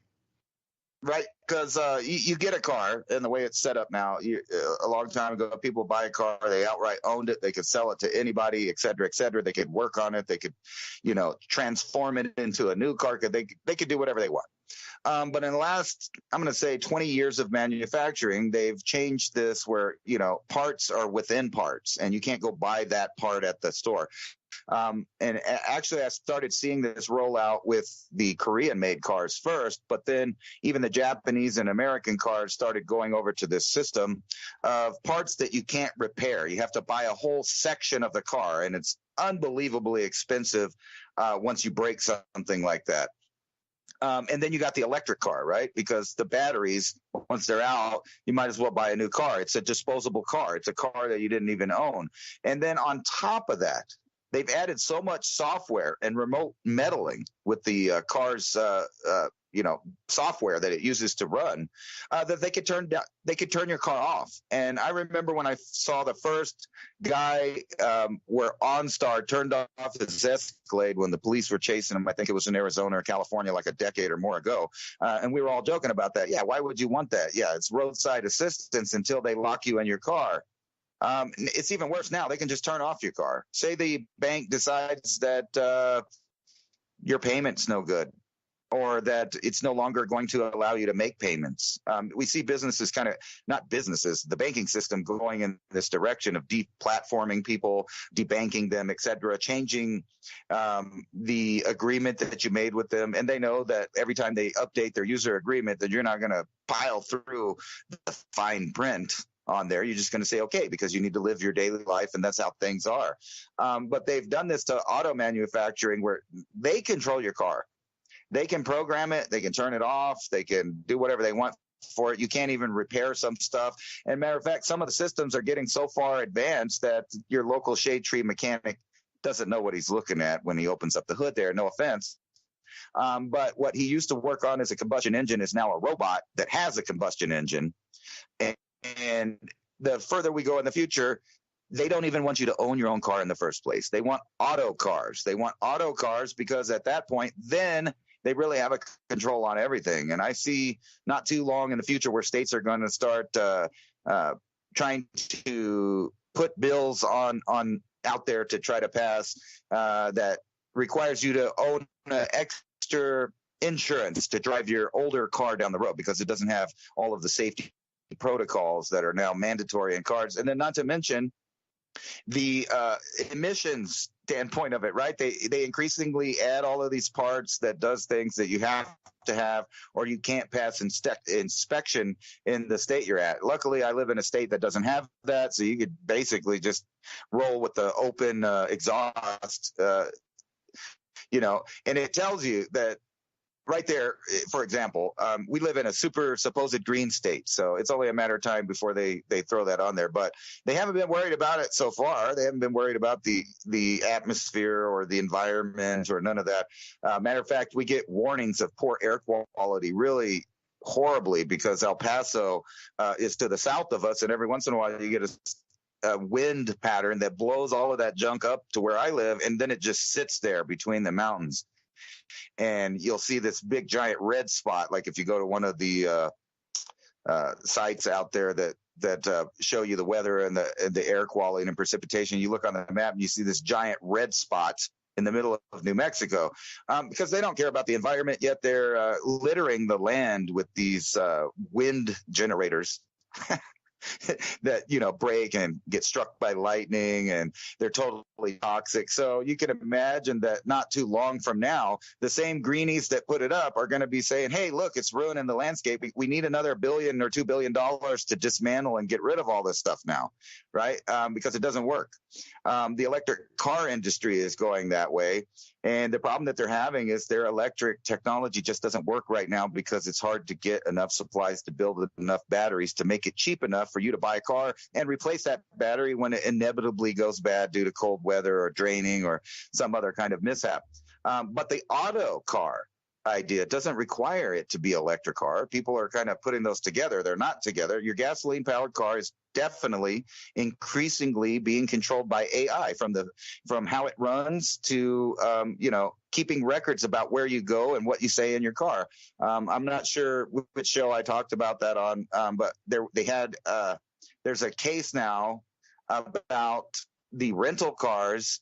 Right, because you get a car, and the way it's set up now, a long time ago, people buy a car, they outright owned it, they could sell it to anybody, et cetera, et cetera. They could work on it, they could, transform it into a new car. They could do whatever they want. But in the last, I'm going to say 20 years of manufacturing, they've changed this where, parts are within parts, and you can't go buy that part at the store. And actually, I started seeing this roll out with the Korean-made cars first, but then even the Japanese and American cars started going over to this system of parts that you can't repair. You have to buy a whole section of the car, and it's unbelievably expensive once you break something like that. And then you got the electric car, right? Because the batteries, once they're out, you might as well buy a new car. It's a disposable car. It's a car that you didn't even own. And then on top of that, they've added so much software and remote meddling with the car's, software that it uses to run, that they could turn your car off. And I remember when I saw the first guy where OnStar turned off his Escalade when the police were chasing him. I think it was in Arizona or California, like a decade or more ago. And we were all joking about that. Yeah, why would you want that? Yeah, it's roadside assistance until they lock you in your car. It's even worse now. They can just turn off your car. Say the bank decides that your payment's no good, or that it's no longer going to allow you to make payments. We see businesses not businesses, the banking system going in this direction of deplatforming people, debanking them, et cetera, changing the agreement that you made with them. And they know that every time they update their user agreement, that you're not going to pile through the fine print on there. You're just going to say, okay, because you need to live your daily life, and that's how things are. But they've done this to auto manufacturing, where they control your car. They can program it. They can turn it off. They can do whatever they want for it. You can't even repair some stuff. And matter of fact, some of the systems are getting so far advanced that your local shade tree mechanic doesn't know what he's looking at when he opens up the hood there. No offense. But what he used to work on as a combustion engine is now a robot that has a combustion engine. And the further we go in the future, they don't even want you to own your own car in the first place. They want auto cars. They want auto cars because at that point, then they really have a control on everything. And I see not too long in the future where states are going to start trying to put bills on out there to try to pass that requires you to own extra insurance to drive your older car down the road because it doesn't have all of the safety protocols that are now mandatory in cars. And then not to mention the emissions standpoint of it, right? They increasingly add all of these parts that does things that you have to have, or you can't pass inspection in the state you're at. Luckily, I live in a state that doesn't have that, so you could basically just roll with the open exhaust, and it tells you that right there, for example, we live in a super supposed green state, so it's only a matter of time before they throw that on there. But they haven't been worried about it so far. They haven't been worried about the atmosphere or the environment or none of that. Matter of fact, we get warnings of poor air quality really horribly because El Paso is to the south of us, and every once in a while you get a wind pattern that blows all of that junk up to where I live, and then it just sits there between the mountains. And you'll see this big giant red spot, like if you go to one of the sites out there that show you the weather and the air quality and precipitation. You look on the map and you see this giant red spot in the middle of New Mexico because they don't care about the environment, yet they're littering the land with these wind generators that break and get struck by lightning, and they're totally toxic. So you can imagine that not too long from now, the same greenies that put it up are going to be saying, hey, look, it's ruining the landscape. We need another $1 billion or $2 billion to dismantle and get rid of all this stuff now, right? Because it doesn't work. The electric car industry is going that way. And the problem that they're having is their electric technology just doesn't work right now because it's hard to get enough supplies to build enough batteries to make it cheap enough for you to buy a car and replace that battery when it inevitably goes bad due to cold weather or draining or some other kind of mishap. But the auto car idea doesn't require it to be electric car. People are kind of putting those together. They're not together. Your gasoline powered car is definitely increasingly being controlled by AI from how it runs to keeping records about where you go and what you say in your car. I'm not sure which show I talked about that on, but there's a case now about the rental cars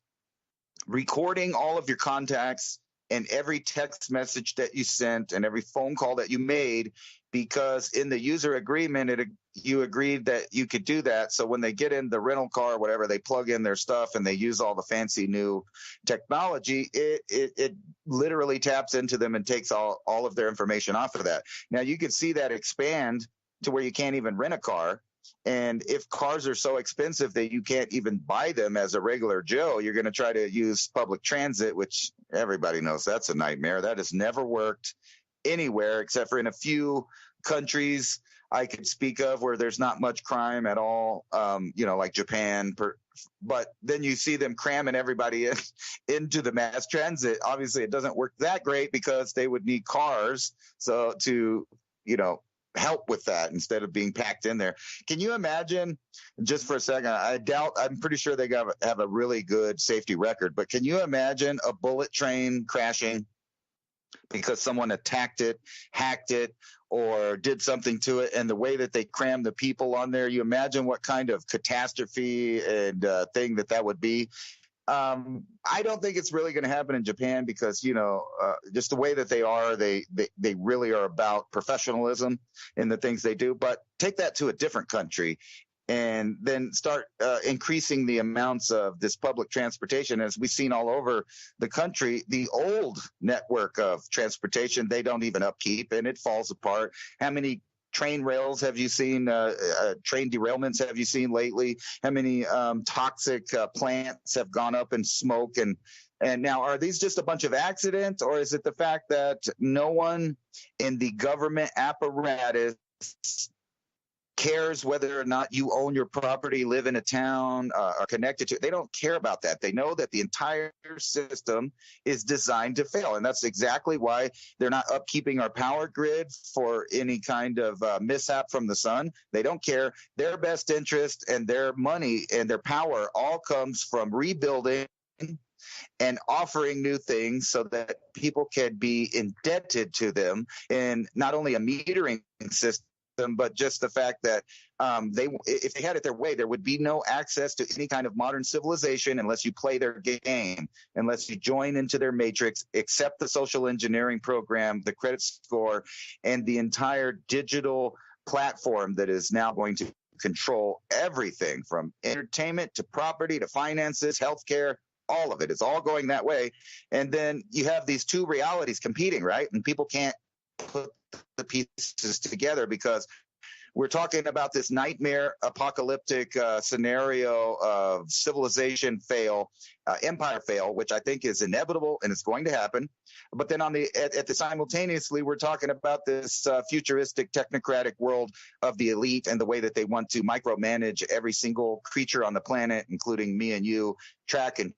recording all of your contacts and every text message that you sent and every phone call that you made, because in the user agreement, you agreed that you could do that. So when they get in the rental car or whatever, they plug in their stuff and they use all the fancy new technology, it literally taps into them and takes all of their information off of that. Now, you could see that expand to where you can't even rent a car. And if cars are so expensive that you can't even buy them as a regular Joe, you're going to try to use public transit, which everybody knows that's a nightmare. That has never worked anywhere except for in a few countries I could speak of where there's not much crime at all, like Japan. But then you see them cramming everybody into the mass transit. Obviously, it doesn't work that great because they would need cars to help with that instead of being packed in there. Can you imagine, just for a second, I'm pretty sure they have a really good safety record, but can you imagine a bullet train crashing because someone attacked it, hacked it, or did something to it. And the way that they crammed the people on there, you imagine what kind of catastrophe and thing that would be. I don't think it's really going to happen in Japan because, just the way that they are, they really are about professionalism in the things they do. But take that to a different country and then start increasing the amounts of this public transportation. As we've seen all over the country, the old network of transportation, they don't even upkeep and it falls apart. How many train rails have you seen? Train derailments have you seen lately? How many toxic plants have gone up in smoke? And now, are these just a bunch of accidents, or is it the fact that no one in the government apparatus cares whether or not you own your property, live in a town, are connected to it? They don't care about that. They know that the entire system is designed to fail. And that's exactly why they're not upkeeping our power grid for any kind of mishap from the sun. They don't care. Their best interest and their money and their power all comes from rebuilding and offering new things so that people can be indebted to them, and not only a metering system, but just the fact that if they had it their way, there would be no access to any kind of modern civilization unless you play their game, unless you join into their matrix, accept the social engineering program, the credit score, and the entire digital platform that is now going to control everything from entertainment to property to finances, healthcare. All of it is all going that way. And then you have these two realities competing, right? And people can't put the pieces together because we're talking about this nightmare apocalyptic scenario of civilization fail, empire fail, which I think is inevitable and it's going to happen. But then simultaneously, we're talking about this futuristic technocratic world of the elite and the way that they want to micromanage every single creature on the planet, including me and you, track and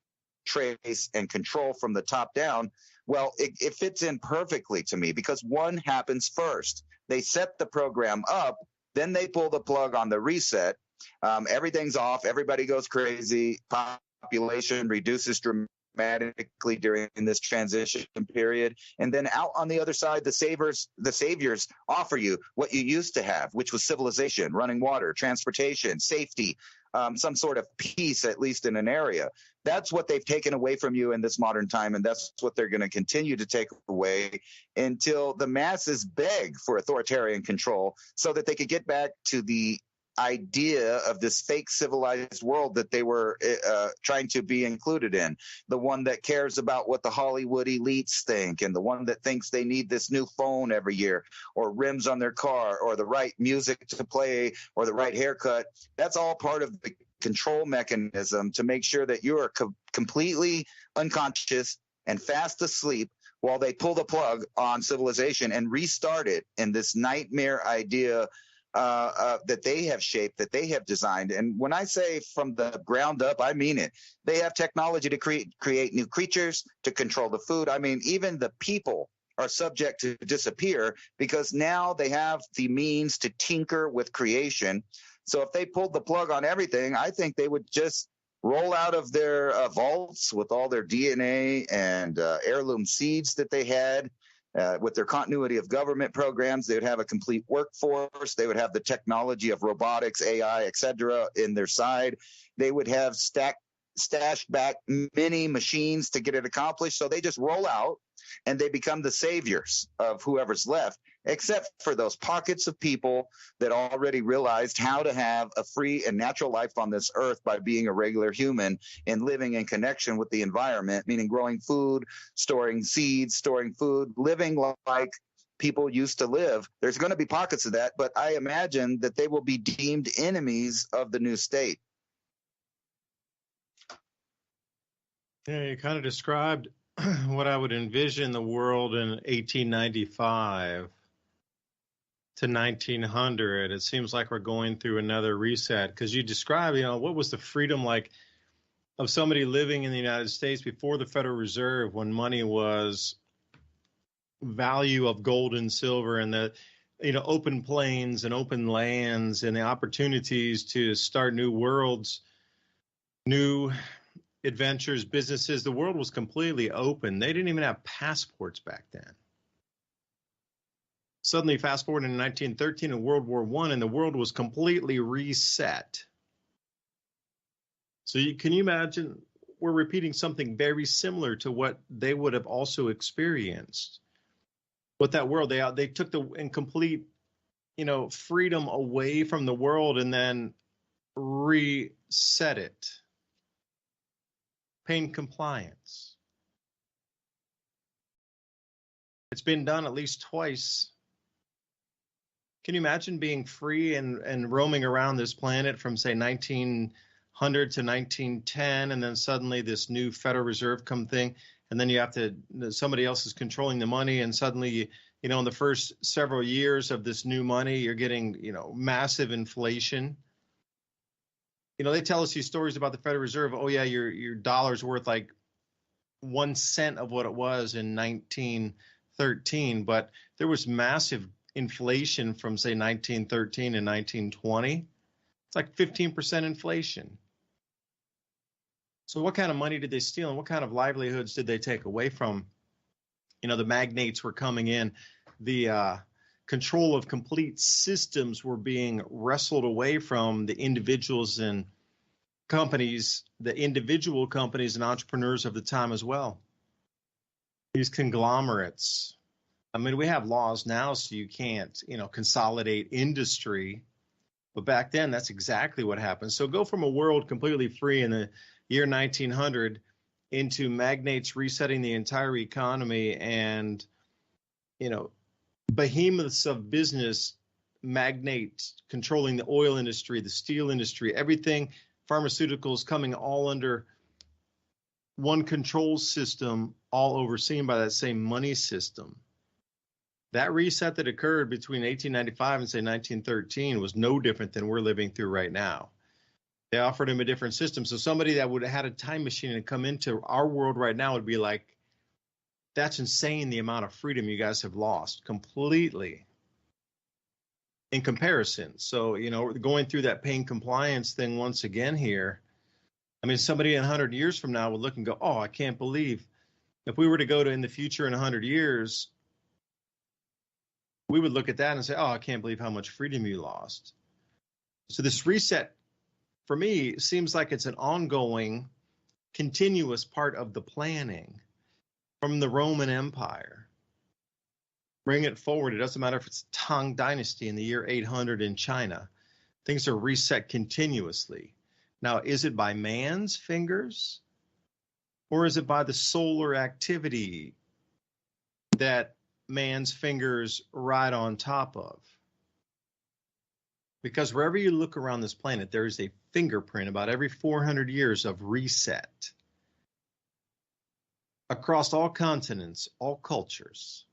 trace and control from the top down. Well, it fits in perfectly to me because one happens first. They set the program up, then they pull the plug on the reset. Everything's off. Everybody goes crazy. Population reduces dramatically during this transition period. And then out on the other side, the saviors offer you what you used to have, which was civilization, running water, transportation, safety, some sort of peace, at least in an area. That's what they've taken away from you in this modern time, and that's what they're going to continue to take away until the masses beg for authoritarian control so that they could get back to the idea of this fake civilized world that they were trying to be included in, the one that cares about what the Hollywood elites think, and the one that thinks they need this new phone every year, or rims on their car, or the right music to play, or the right haircut. That's all part of the control mechanism to make sure that you are completely unconscious and fast asleep while they pull the plug on civilization and restart it in this nightmare idea that they have shaped, that they have designed. And when I say from the ground up, I mean it. They have technology to create new creatures, to control the food. I mean, even the people are subject to disappear because now they have the means to tinker with creation. So if they pulled the plug on everything, I think they would just roll out of their vaults with all their DNA and heirloom seeds that they had. With their continuity of government programs, they would have a complete workforce. They would have the technology of robotics, AI, et cetera, in their side. They would have stashed back many machines to get it accomplished. So they just roll out and they become the saviors of whoever's left, except for those pockets of people that already realized how to have a free and natural life on this earth by being a regular human and living in connection with the environment, meaning growing food, storing seeds, storing food, living like people used to live. There's going to be pockets of that, but I imagine that they will be deemed enemies of the new state. Yeah, you kind of described what I would envision the world in 1895 to 1900. It seems like we're going through another reset because you describe, what was the freedom like of somebody living in the United States before the Federal Reserve, when money was value of gold and silver, and the open plains and open lands and the opportunities to start new worlds, new adventures, businesses. The world was completely open. They didn't even have passports back then. Suddenly, fast forward in 1913 and World War I, and the world was completely reset. So can you imagine we're repeating something very similar to what they would have also experienced? But that world, they took the in complete, freedom away from the world and then reset it. Paying compliance. It's been done at least twice. Can you imagine being free and roaming around this planet from, say, 1900 to 1910, and then suddenly this new Federal Reserve thing, and then you have somebody else is controlling the money, and suddenly, in the first several years of this new money, you're getting, massive inflation. They tell us these stories about the Federal Reserve. Oh yeah, your dollar's worth like 1 cent of what it was in 1913, but there was massive inflation from, say, 1913 and 1920. It's like 15% inflation. So what kind of money did they steal, and what kind of livelihoods did they take away from? The magnates were coming in. The control of complete systems were being wrestled away from the individuals and companies, the individual companies and entrepreneurs of the time as well. These conglomerates. I mean, we have laws now so you can't, consolidate industry. But back then, that's exactly what happened. So go from a world completely free in the year 1900 into magnates resetting the entire economy and, behemoths of business, magnates controlling the oil industry, the steel industry, everything, pharmaceuticals coming all under one control system, all overseen by that same money system. That reset that occurred between 1895 and, say, 1913 was no different than we're living through right now. They offered him a different system. So somebody that would have had a time machine and come into our world right now would be like, that's insane, the amount of freedom you guys have lost completely in comparison. So, going through that paying compliance thing once again here, I mean, somebody in 100 years from now would look and go, oh, I can't believe if we were to go to in the future in 100 years, we would look at that and say, oh, I can't believe how much freedom you lost. So this reset, for me, seems like it's an ongoing, continuous part of the planning from the Roman Empire. Bring it forward. It doesn't matter if it's Tang Dynasty in the year 800 in China. Things are reset continuously. Now, is it by man's fingers, or is it by the solar activity that man's fingers ride on top of? Because wherever you look around this planet, there is a fingerprint about every 400 years of reset across all continents, all cultures.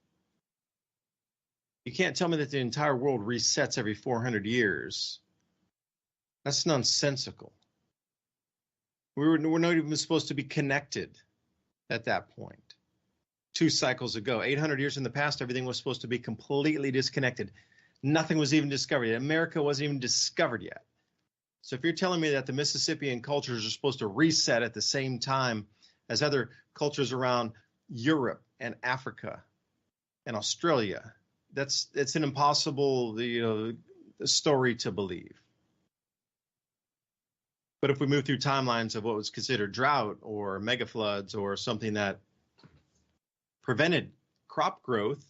You can't tell me that the entire world resets every 400 years. That's nonsensical. We're not even supposed to be connected at that point. 2 cycles ago, 800 years in the past, everything was supposed to be completely disconnected. Nothing was even discovered yet. America wasn't even discovered yet. So if you're telling me that the Mississippian cultures are supposed to reset at the same time as other cultures around Europe and Africa and Australia, it's an impossible story to believe. But if we move through timelines of what was considered drought or mega floods or something that prevented crop growth,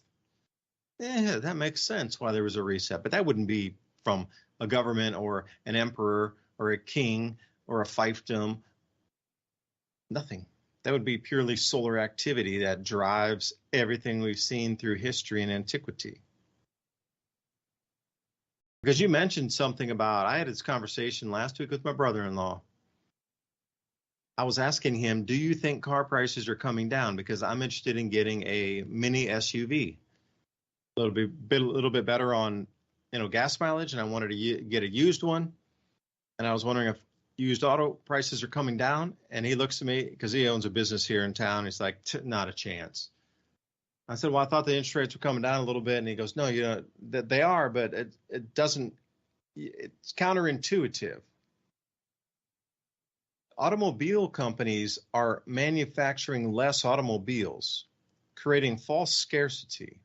that makes sense why there was a reset. But that wouldn't be from a government or an emperor or a king or a fiefdom. Nothing. That would be purely solar activity that drives everything we've seen through history and antiquity. Because you mentioned something about, I had this conversation last week with my brother-in-law. I was asking him, do you think car prices are coming down? Because I'm interested in getting a mini SUV. A little bit better on, gas mileage, and I wanted to get a used one. And I was wondering if used auto prices are coming down. And he looks at me because he owns a business here in town. He's like, not a chance. I said, well, I thought the interest rates were coming down a little bit. And he goes, no, that they are, but it doesn't, it's counterintuitive. Automobile companies are manufacturing less automobiles, creating false scarcity.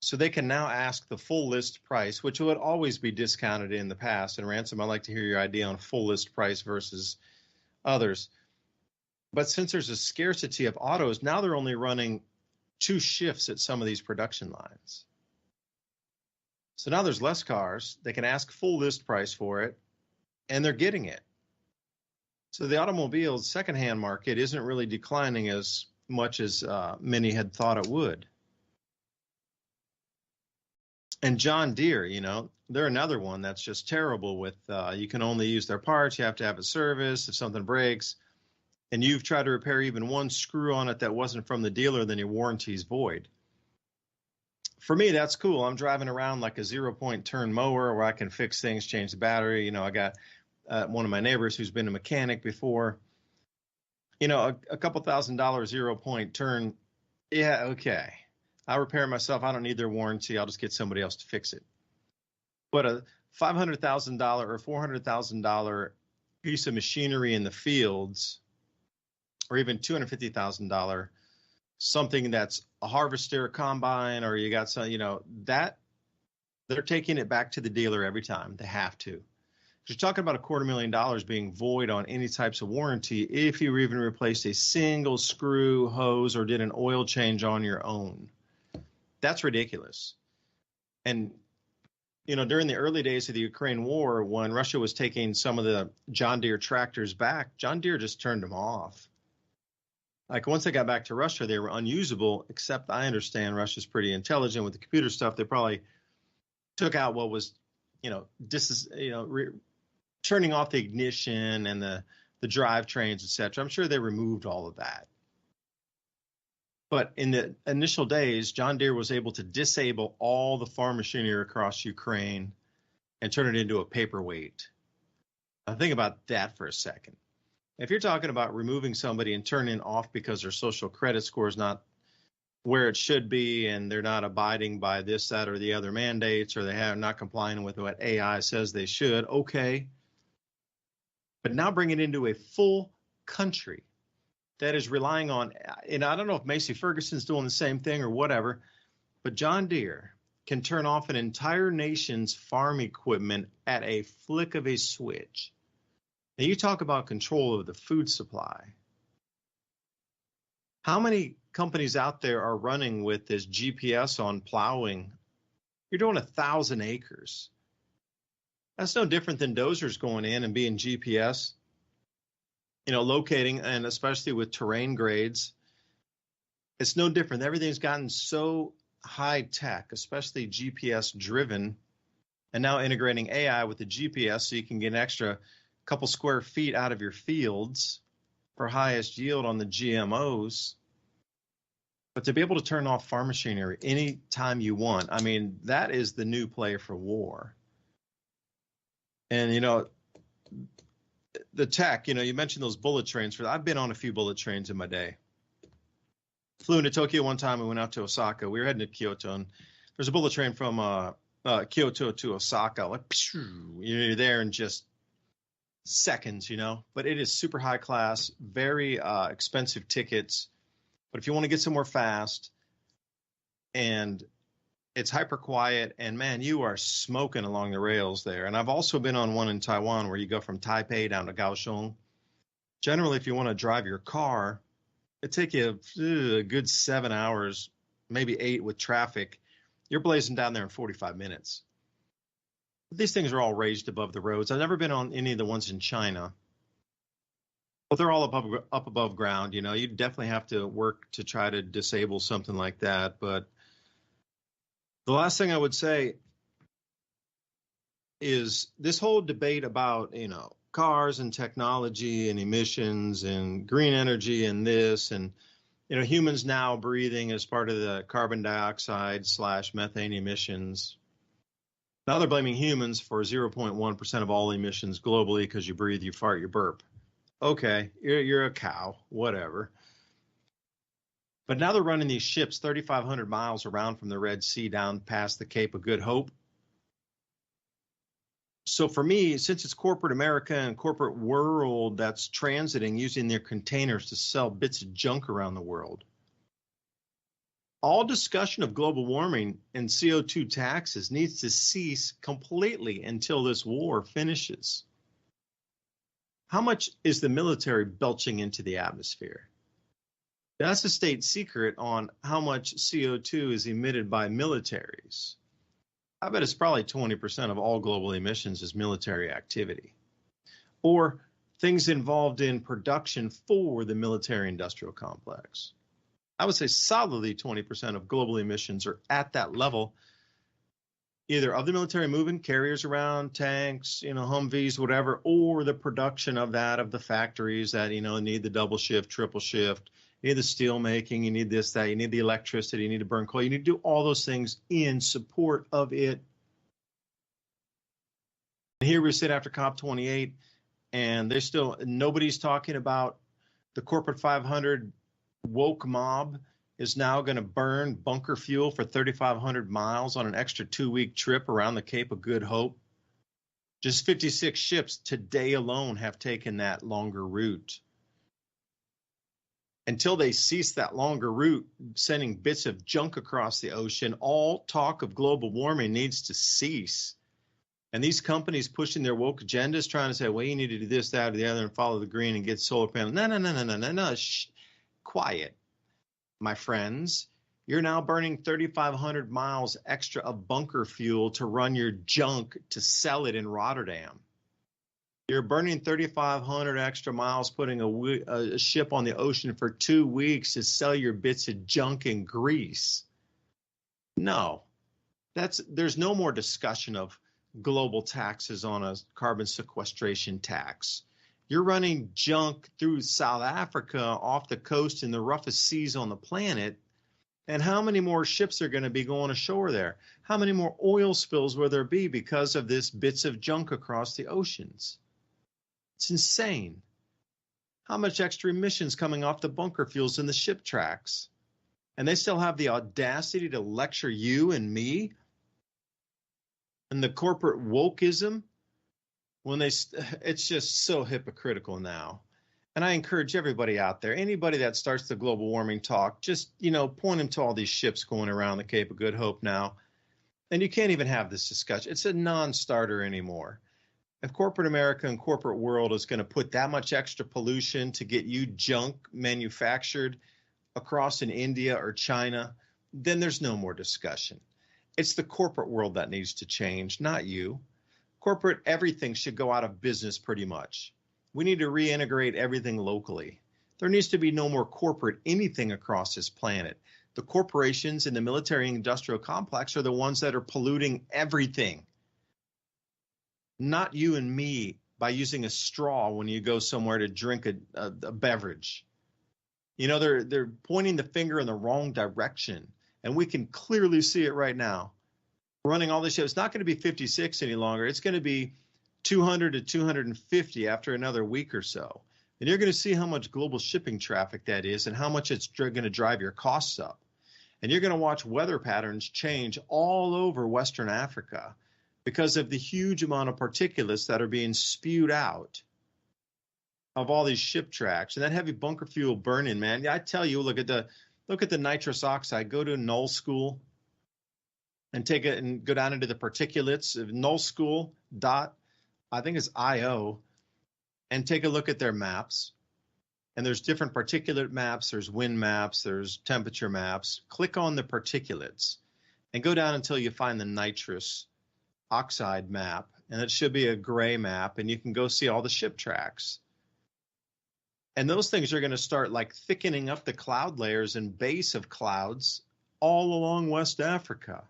So they can now ask the full list price, which would always be discounted in the past. And Ransom, I'd like to hear your idea on full list price versus others. But since there's a scarcity of autos, now they're only running 2 shifts at some of these production lines. So now there's less cars. They can ask full list price for it, and they're getting it. So the automobile secondhand market isn't really declining as much as many had thought it would. And John Deere, you know, they're another one that's just terrible with you can only use their parts. You have to have it serviced if something breaks. And you've tried to repair even one screw on it that wasn't from the dealer, then your warranty's void. For me, that's cool. I'm driving around like a 0-point turn mower where I can fix things, change the battery. You know, I got one of my neighbors who's been a mechanic before. You know, a couple $1,000 0-point turn. Yeah, okay. I'll repair myself. I don't need their warranty. I'll just get somebody else to fix it. But a $500,000 or $400,000 piece of machinery in the fields, or even $250,000, something that's a harvester, a combine, or you got some, you know, that they're taking it back to the dealer every time. They have to. You're talking about $250,000 being void on any types of warranty if you even replaced a single screw, hose, or did an oil change on your own. That's ridiculous. And, you know, during the early days of the Ukraine war, when Russia was taking some of the John Deere tractors back, John Deere just turned them off. Like once they got back to Russia, they were unusable, except I understand Russia's pretty intelligent with the computer stuff. They probably took out what was, you know, turning off the ignition and the drivetrains, et cetera. I'm sure they removed all of that. But in the initial days, John Deere was able to disable all the farm machinery across Ukraine and turn it into a paperweight. Now think about that for a second. If you're talking about removing somebody and turning off because their social credit score is not where it should be and they're not abiding by this, that, or the other mandates, or they have not complying with what AI says they should, okay. But now bring it into a full country that is relying on, and I don't know if Macy Ferguson's doing the same thing or whatever, but John Deere can turn off an entire nation's farm equipment at a flick of a switch. Now you talk about control of the food supply. How many companies out there are running with this GPS on plowing? You're doing 1,000 acres. That's no different than dozers going in and being GPS. You know, locating, and especially with terrain grades, it's no different. Everything's gotten so high tech, especially GPS driven, and now integrating AI with the GPS so you can get an extra couple square feet out of your fields for highest yield on the GMOs. But to be able to turn off farm machinery anytime you want, I mean, that is the new play for war. And, you know, the tech, you know, you mentioned those bullet trains. I've been on a few bullet trains in my day. Flew into Tokyo one time and went out to Osaka. We were heading to Kyoto, and there's a bullet train from Kyoto to Osaka. Like, you're there in just seconds, you know. But it is super high class, very expensive tickets. But if you want to get somewhere fast, and it's hyper quiet, and man, you are smoking along the rails there. And I've also been on one in Taiwan where you go from Taipei down to Kaohsiung. Generally, if you want to drive your car, it takes you a good 7 hours, maybe 8 with traffic. You're blazing down there in 45 minutes. But these things are all raised above the roads. I've never been on any of the ones in China. But they're all up above ground. You know, you definitely have to work to try to disable something like that. But the last thing I would say is this whole debate about, you know, cars and technology and emissions and green energy and this, and, you know, humans now breathing as part of the carbon dioxide / methane emissions. Now they're blaming humans for 0.1% of all emissions globally because you breathe, you fart, you burp. Okay, you're a cow, whatever. But now they're running these ships 3,500 miles around from the Red Sea down past the Cape of Good Hope. So for me, since it's corporate America and corporate world that's transiting using their containers to sell bits of junk around the world, All discussion of global warming and CO2 taxes needs to cease completely until this war finishes. How much is the military belching into the atmosphere? That's a state secret on how much CO2 is emitted by militaries. I bet it's probably 20% of all global emissions is military activity, or things involved in production for the military industrial complex. I would say solidly 20% of global emissions are at that level, either of the military moving carriers around, tanks, Humvees, whatever, or the production of that, of the factories that, need the double shift, triple shift, you need the steel making, you need this, that, you need the electricity, you need to burn coal, you need to do all those things in support of it. And here we sit after COP28, and there's still, nobody's talking about the corporate 500 woke mob is now going to burn bunker fuel for 3,500 miles on an extra 2-week trip around the Cape of Good Hope. Just 56 ships today alone have taken that longer route. Until they cease that longer route, sending bits of junk across the ocean, all talk of global warming needs to cease. And these companies pushing their woke agendas, trying to say, well, you need to do this, that, or the other, and follow the green and get solar panels. No. Quiet, my friends. You're now burning 3,500 miles extra of bunker fuel to run your junk to sell it in Rotterdam. You're burning 3,500 extra miles, putting a ship on the ocean for 2 weeks to sell your bits of junk in Greece. No, there's no more discussion of global taxes on a carbon sequestration tax. You're running junk through South Africa off the coast in the roughest seas on the planet. And how many more ships are going to be going ashore there? How many more oil spills will there be because of this bits of junk across the oceans? It's insane. How much extra emissions coming off the bunker fuels in the ship tracks? And they still have the audacity to lecture you and me and the corporate wokeism when it's just so hypocritical now. And I encourage everybody out there, anybody that starts the global warming talk, just, point them to all these ships going around the Cape of Good Hope now. And you can't even have this discussion. It's a non-starter anymore. If corporate America and corporate world is going to put that much extra pollution to get you junk manufactured across in India or China, then there's no more discussion. It's the corporate world that needs to change, not you. Corporate everything should go out of business pretty much. We need to reintegrate everything locally. There needs to be no more corporate anything across this planet. The corporations in the military industrial complex are the ones that are polluting everything. Not you and me by using a straw when you go somewhere to drink a beverage. They're pointing the finger in the wrong direction, and we can clearly see it right now. Running all this shit. It's not going to be 56 any longer. It's going to be 200 to 250 after another week or so. And you're going to see how much global shipping traffic that is and how much it's going to drive your costs up. And you're going to watch weather patterns change all over Western Africa because of the huge amount of particulates that are being spewed out of all these ship tracks. And that heavy bunker fuel burning, man. Yeah, I tell you, look at the nitrous oxide. Go to Null School and take it and go down into the particulates of Null School I think it's IO, and take a look at their maps. And there's different particulate maps. There's wind maps. There's temperature maps. Click on the particulates and go down until you find the nitrous oxide map. And it should be a gray map. And you can go see all the ship tracks. And those things are going to start thickening up the cloud layers and base of clouds all along West Africa.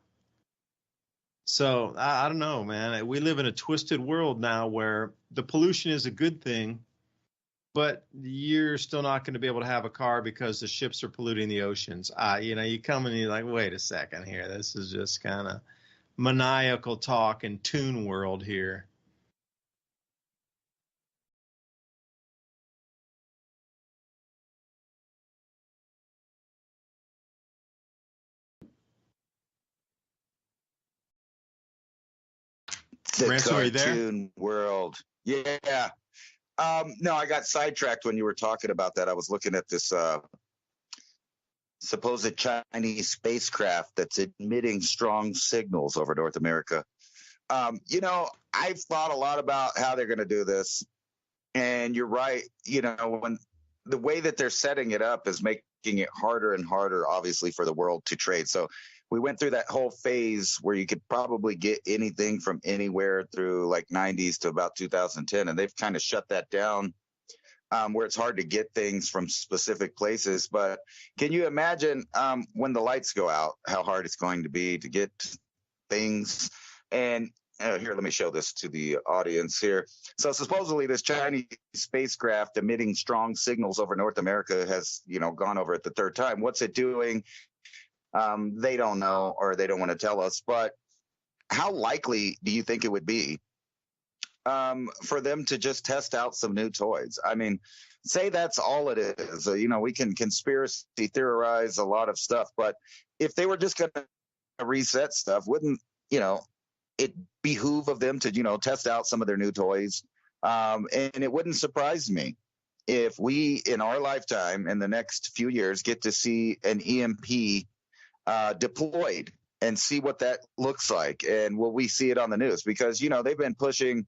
So I don't know, man. We live in a twisted world now where the pollution is a good thing, but you're still not going to be able to have a car because the ships are polluting the oceans. You come and you're like, wait a second here. This is just kind of maniacal talk and toon world here. The Ransom, are you there? cartoon world. Yeah. No, I got sidetracked when you were talking about that. I was looking at this supposed Chinese spacecraft that's emitting strong signals over North America. I've thought a lot about how they're going to do this. And you're right. When the way that they're setting it up is making it harder and harder, obviously, for the world to trade. So we went through that whole phase where you could probably get anything from anywhere through like 90s to about 2010. And they've kind of shut that down, where it's hard to get things from specific places. But can you imagine when the lights go out, how hard it's going to be to get things? And here, let me show this to the audience here. So supposedly this Chinese spacecraft emitting strong signals over North America has, gone over it the third time. What's it doing? They don't know, or they don't want to tell us. But how likely do you think it would be for them to just test out some new toys? I mean, say that's all it is. We can conspiracy theorize a lot of stuff, but if they were just going to reset stuff, wouldn't, it behoove of them to, test out some of their new toys? And it wouldn't surprise me if we, in our lifetime, in the next few years, get to see an EMP deployed and see what that looks like. And will we see it on the news? Because, they've been pushing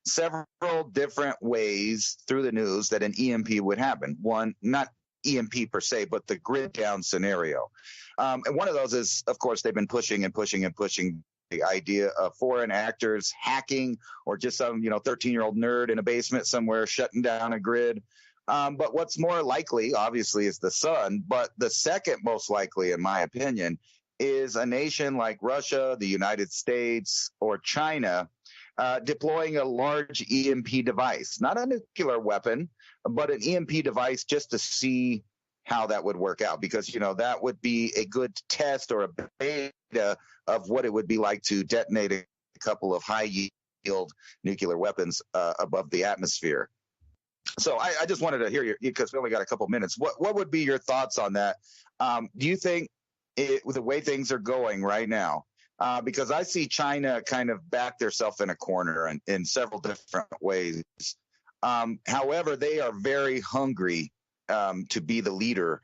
several different ways through the news that an EMP would happen. One, not EMP per se, but the grid down scenario. And one of those is, of course, they've been pushing and pushing and pushing the idea of foreign actors hacking, or just some 13-year-old nerd in a basement somewhere shutting down a grid. But what's more likely, obviously, is the sun. But the second most likely, in my opinion, is a nation like Russia, the United States, or China deploying a large EMP device, not a nuclear weapon, but an EMP device, just to see how that would work out, because that would be a good test or a beta of what it would be like to detonate a couple of high yield nuclear weapons above the atmosphere. So I just wanted to hear you, because we only got a couple minutes. What would be your thoughts on that? Do you think with the way things are going right now, because I see China kind of back themselves in a corner in several different ways. However, they are very hungry to be the leader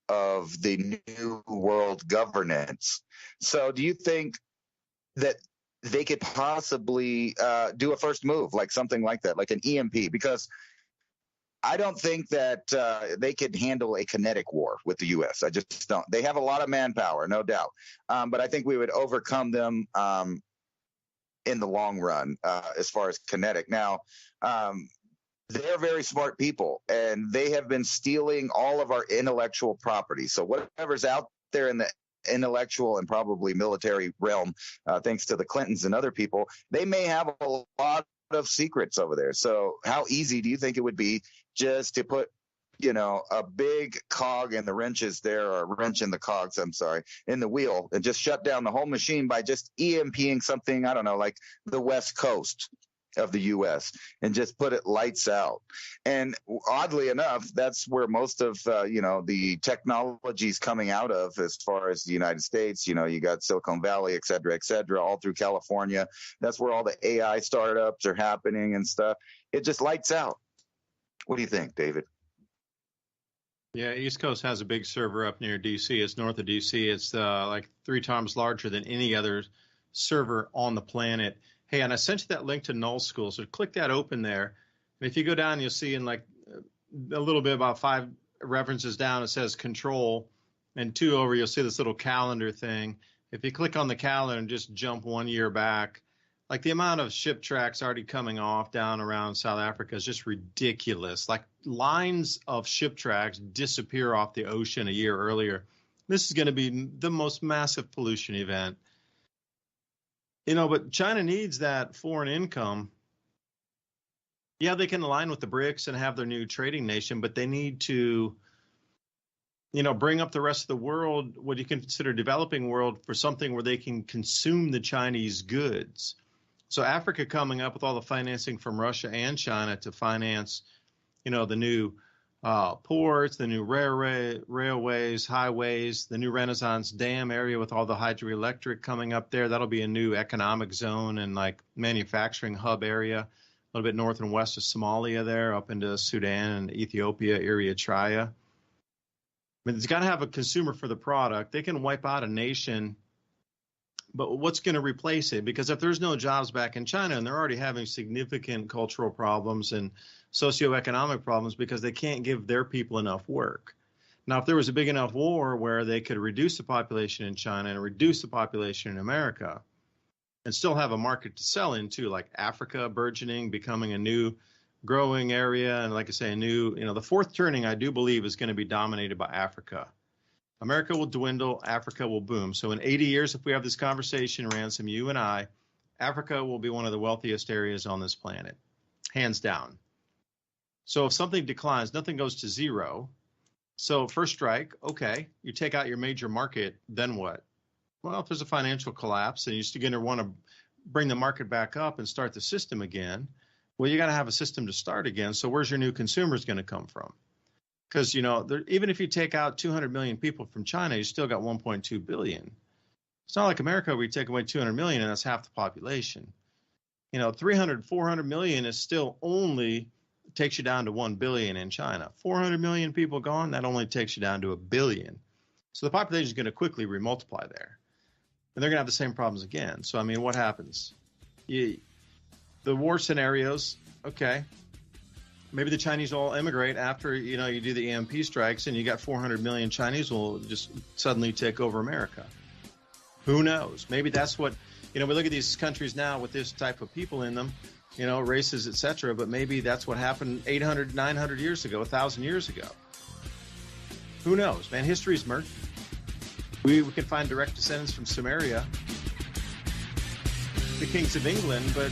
of the new world governance. So do you think that they could possibly do a first move, like something like that, like an EMP? Because I don't think that they could handle a kinetic war with the U.S. I just don't. They have a lot of manpower, no doubt. But I think we would overcome them in the long run as far as kinetic. Now, they're very smart people, and they have been stealing all of our intellectual property. So whatever's out there in the intellectual and probably military realm, thanks to the Clintons and other people, they may have a lot of secrets over there. So how easy do you think it would be just to put, a big cog in the wrenches there, or a wrench in the cogs, in the wheel, and just shut down the whole machine by just EMPing something, I don't know, like the West Coast of the U.S., and just put it lights out? And oddly enough, that's where most of the technology's coming out of, as far as the United States. You got Silicon Valley, et cetera, all through California. That's where all the AI startups are happening and stuff. It just lights out. What do you think, David? Yeah, East Coast has a big server up near D.C. It's north of D.C. It's like 3 times larger than any other server on the planet. Hey, and I sent you that link to Null School, so click that open there. And if you go down, you'll see in like a little bit, about 5 references down, it says control, and 2 over, you'll see this little calendar thing. If you click on the calendar and just jump 1 year back, like the amount of ship tracks already coming off down around South Africa is just ridiculous. Like lines of ship tracks disappear off the ocean a year earlier. This is going to be the most massive pollution event. But China needs that foreign income. Yeah, they can align with the BRICS and have their new trading nation, but they need to, bring up the rest of the world, what you can consider developing world, for something where they can consume the Chinese goods. So Africa coming up with all the financing from Russia and China to finance, the new ports, the new railways, highways, the new Renaissance Dam area with all the hydroelectric coming up there. That'll be a new economic zone and like manufacturing hub area, a little bit north and west of Somalia there, up into Sudan and Ethiopia, Eritrea. I mean, it's got to have a consumer for the product. They can wipe out a nation, but what's going to replace it? Because if there's no jobs back in China, and they're already having significant cultural problems and socioeconomic problems because they can't give their people enough work. Now, if there was a big enough war where they could reduce the population in China and reduce the population in America and still have a market to sell into, like Africa burgeoning, becoming a new growing area, and like I say, a new, the fourth turning, I do believe, is going to be dominated by Africa. America will dwindle, Africa will boom. So in 80 years, if we have this conversation, Ransom, you and I, Africa will be one of the wealthiest areas on this planet, hands down. So if something declines, nothing goes to zero. So first strike, okay, you take out your major market, then what? Well, if there's a financial collapse and you're still going to want to bring the market back up and start the system again, well, you got to have a system to start again. So where's your new consumers going to come from? Because, even if you take out 200 million people from China, you still got 1.2 billion. It's not like America where you take away 200 million and that's half the population. 300, 400 million is still only takes you down to 1 billion in China. 400 million people gone, that only takes you down to 1 billion. So the population is going to quickly remultiply there. And they're going to have the same problems again. So, I mean, what happens? The war scenarios, okay. Maybe the Chinese all immigrate after, you do the EMP strikes and you got 400 million Chinese will just suddenly take over America. Who knows? Maybe that's what, we look at these countries now with this type of people in them, races, etc. But maybe that's what happened 800, 900 years ago, 1,000 years ago. Who knows, man? History's murky. We can find direct descendants from Sumeria, the kings of England, but,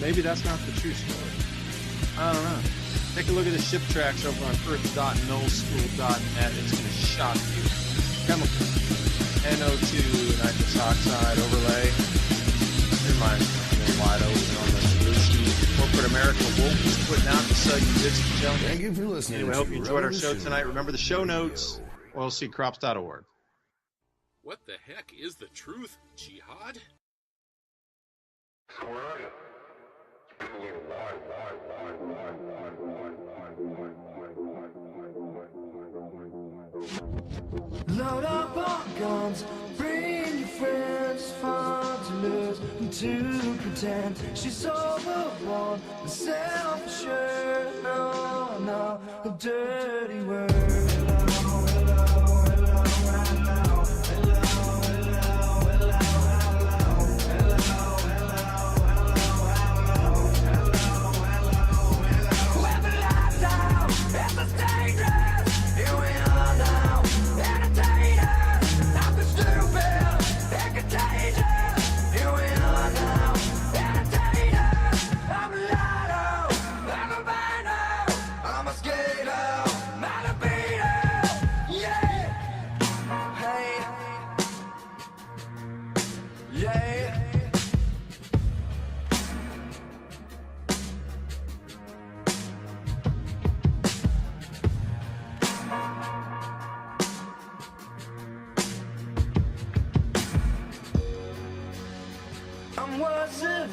maybe that's not the true story. I don't know. Take a look at the ship tracks over on earth.nullschool.net. It's going to shock you. Chemical. NO2 nitrous oxide overlay. Your mind's wide open on the solution. Corporate America woke is putting out to sell you goods and junk. Thank you for listening. Anyway, I hope you enjoyed our show tonight. Remember the show notes, oilseedcrops.org. What the heck is the truth, Jihad? Load up on guns, bring your friends, fun to lose and to pretend she's overborn, self-assured, no, a dirty word.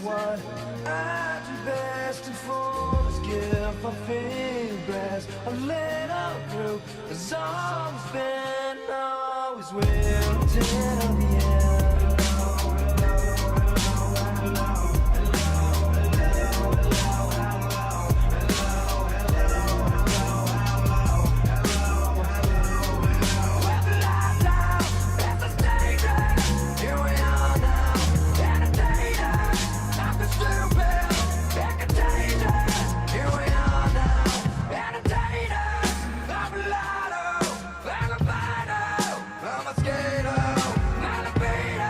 What I do best and for this gift I feel blessed. A little group has always been, always will till the end. I'm a skater, not a beater.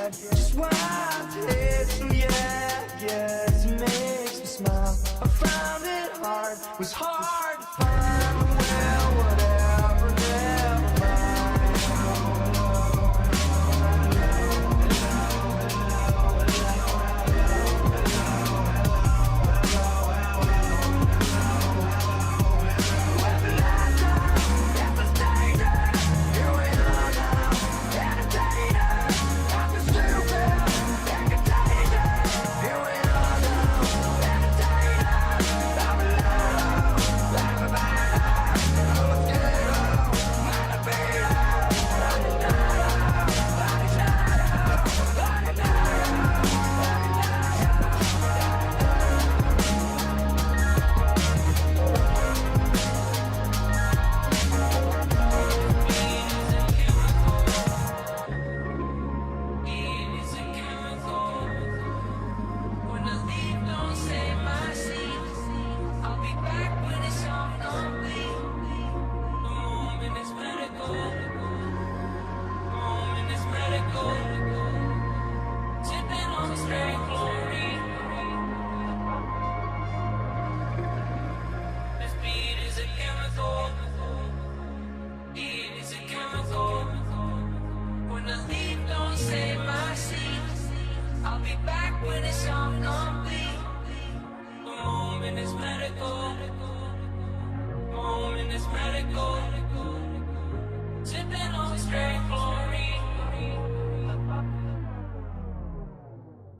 forget just what I did. So yeah, yes, it makes me smile. I found it hard, was hard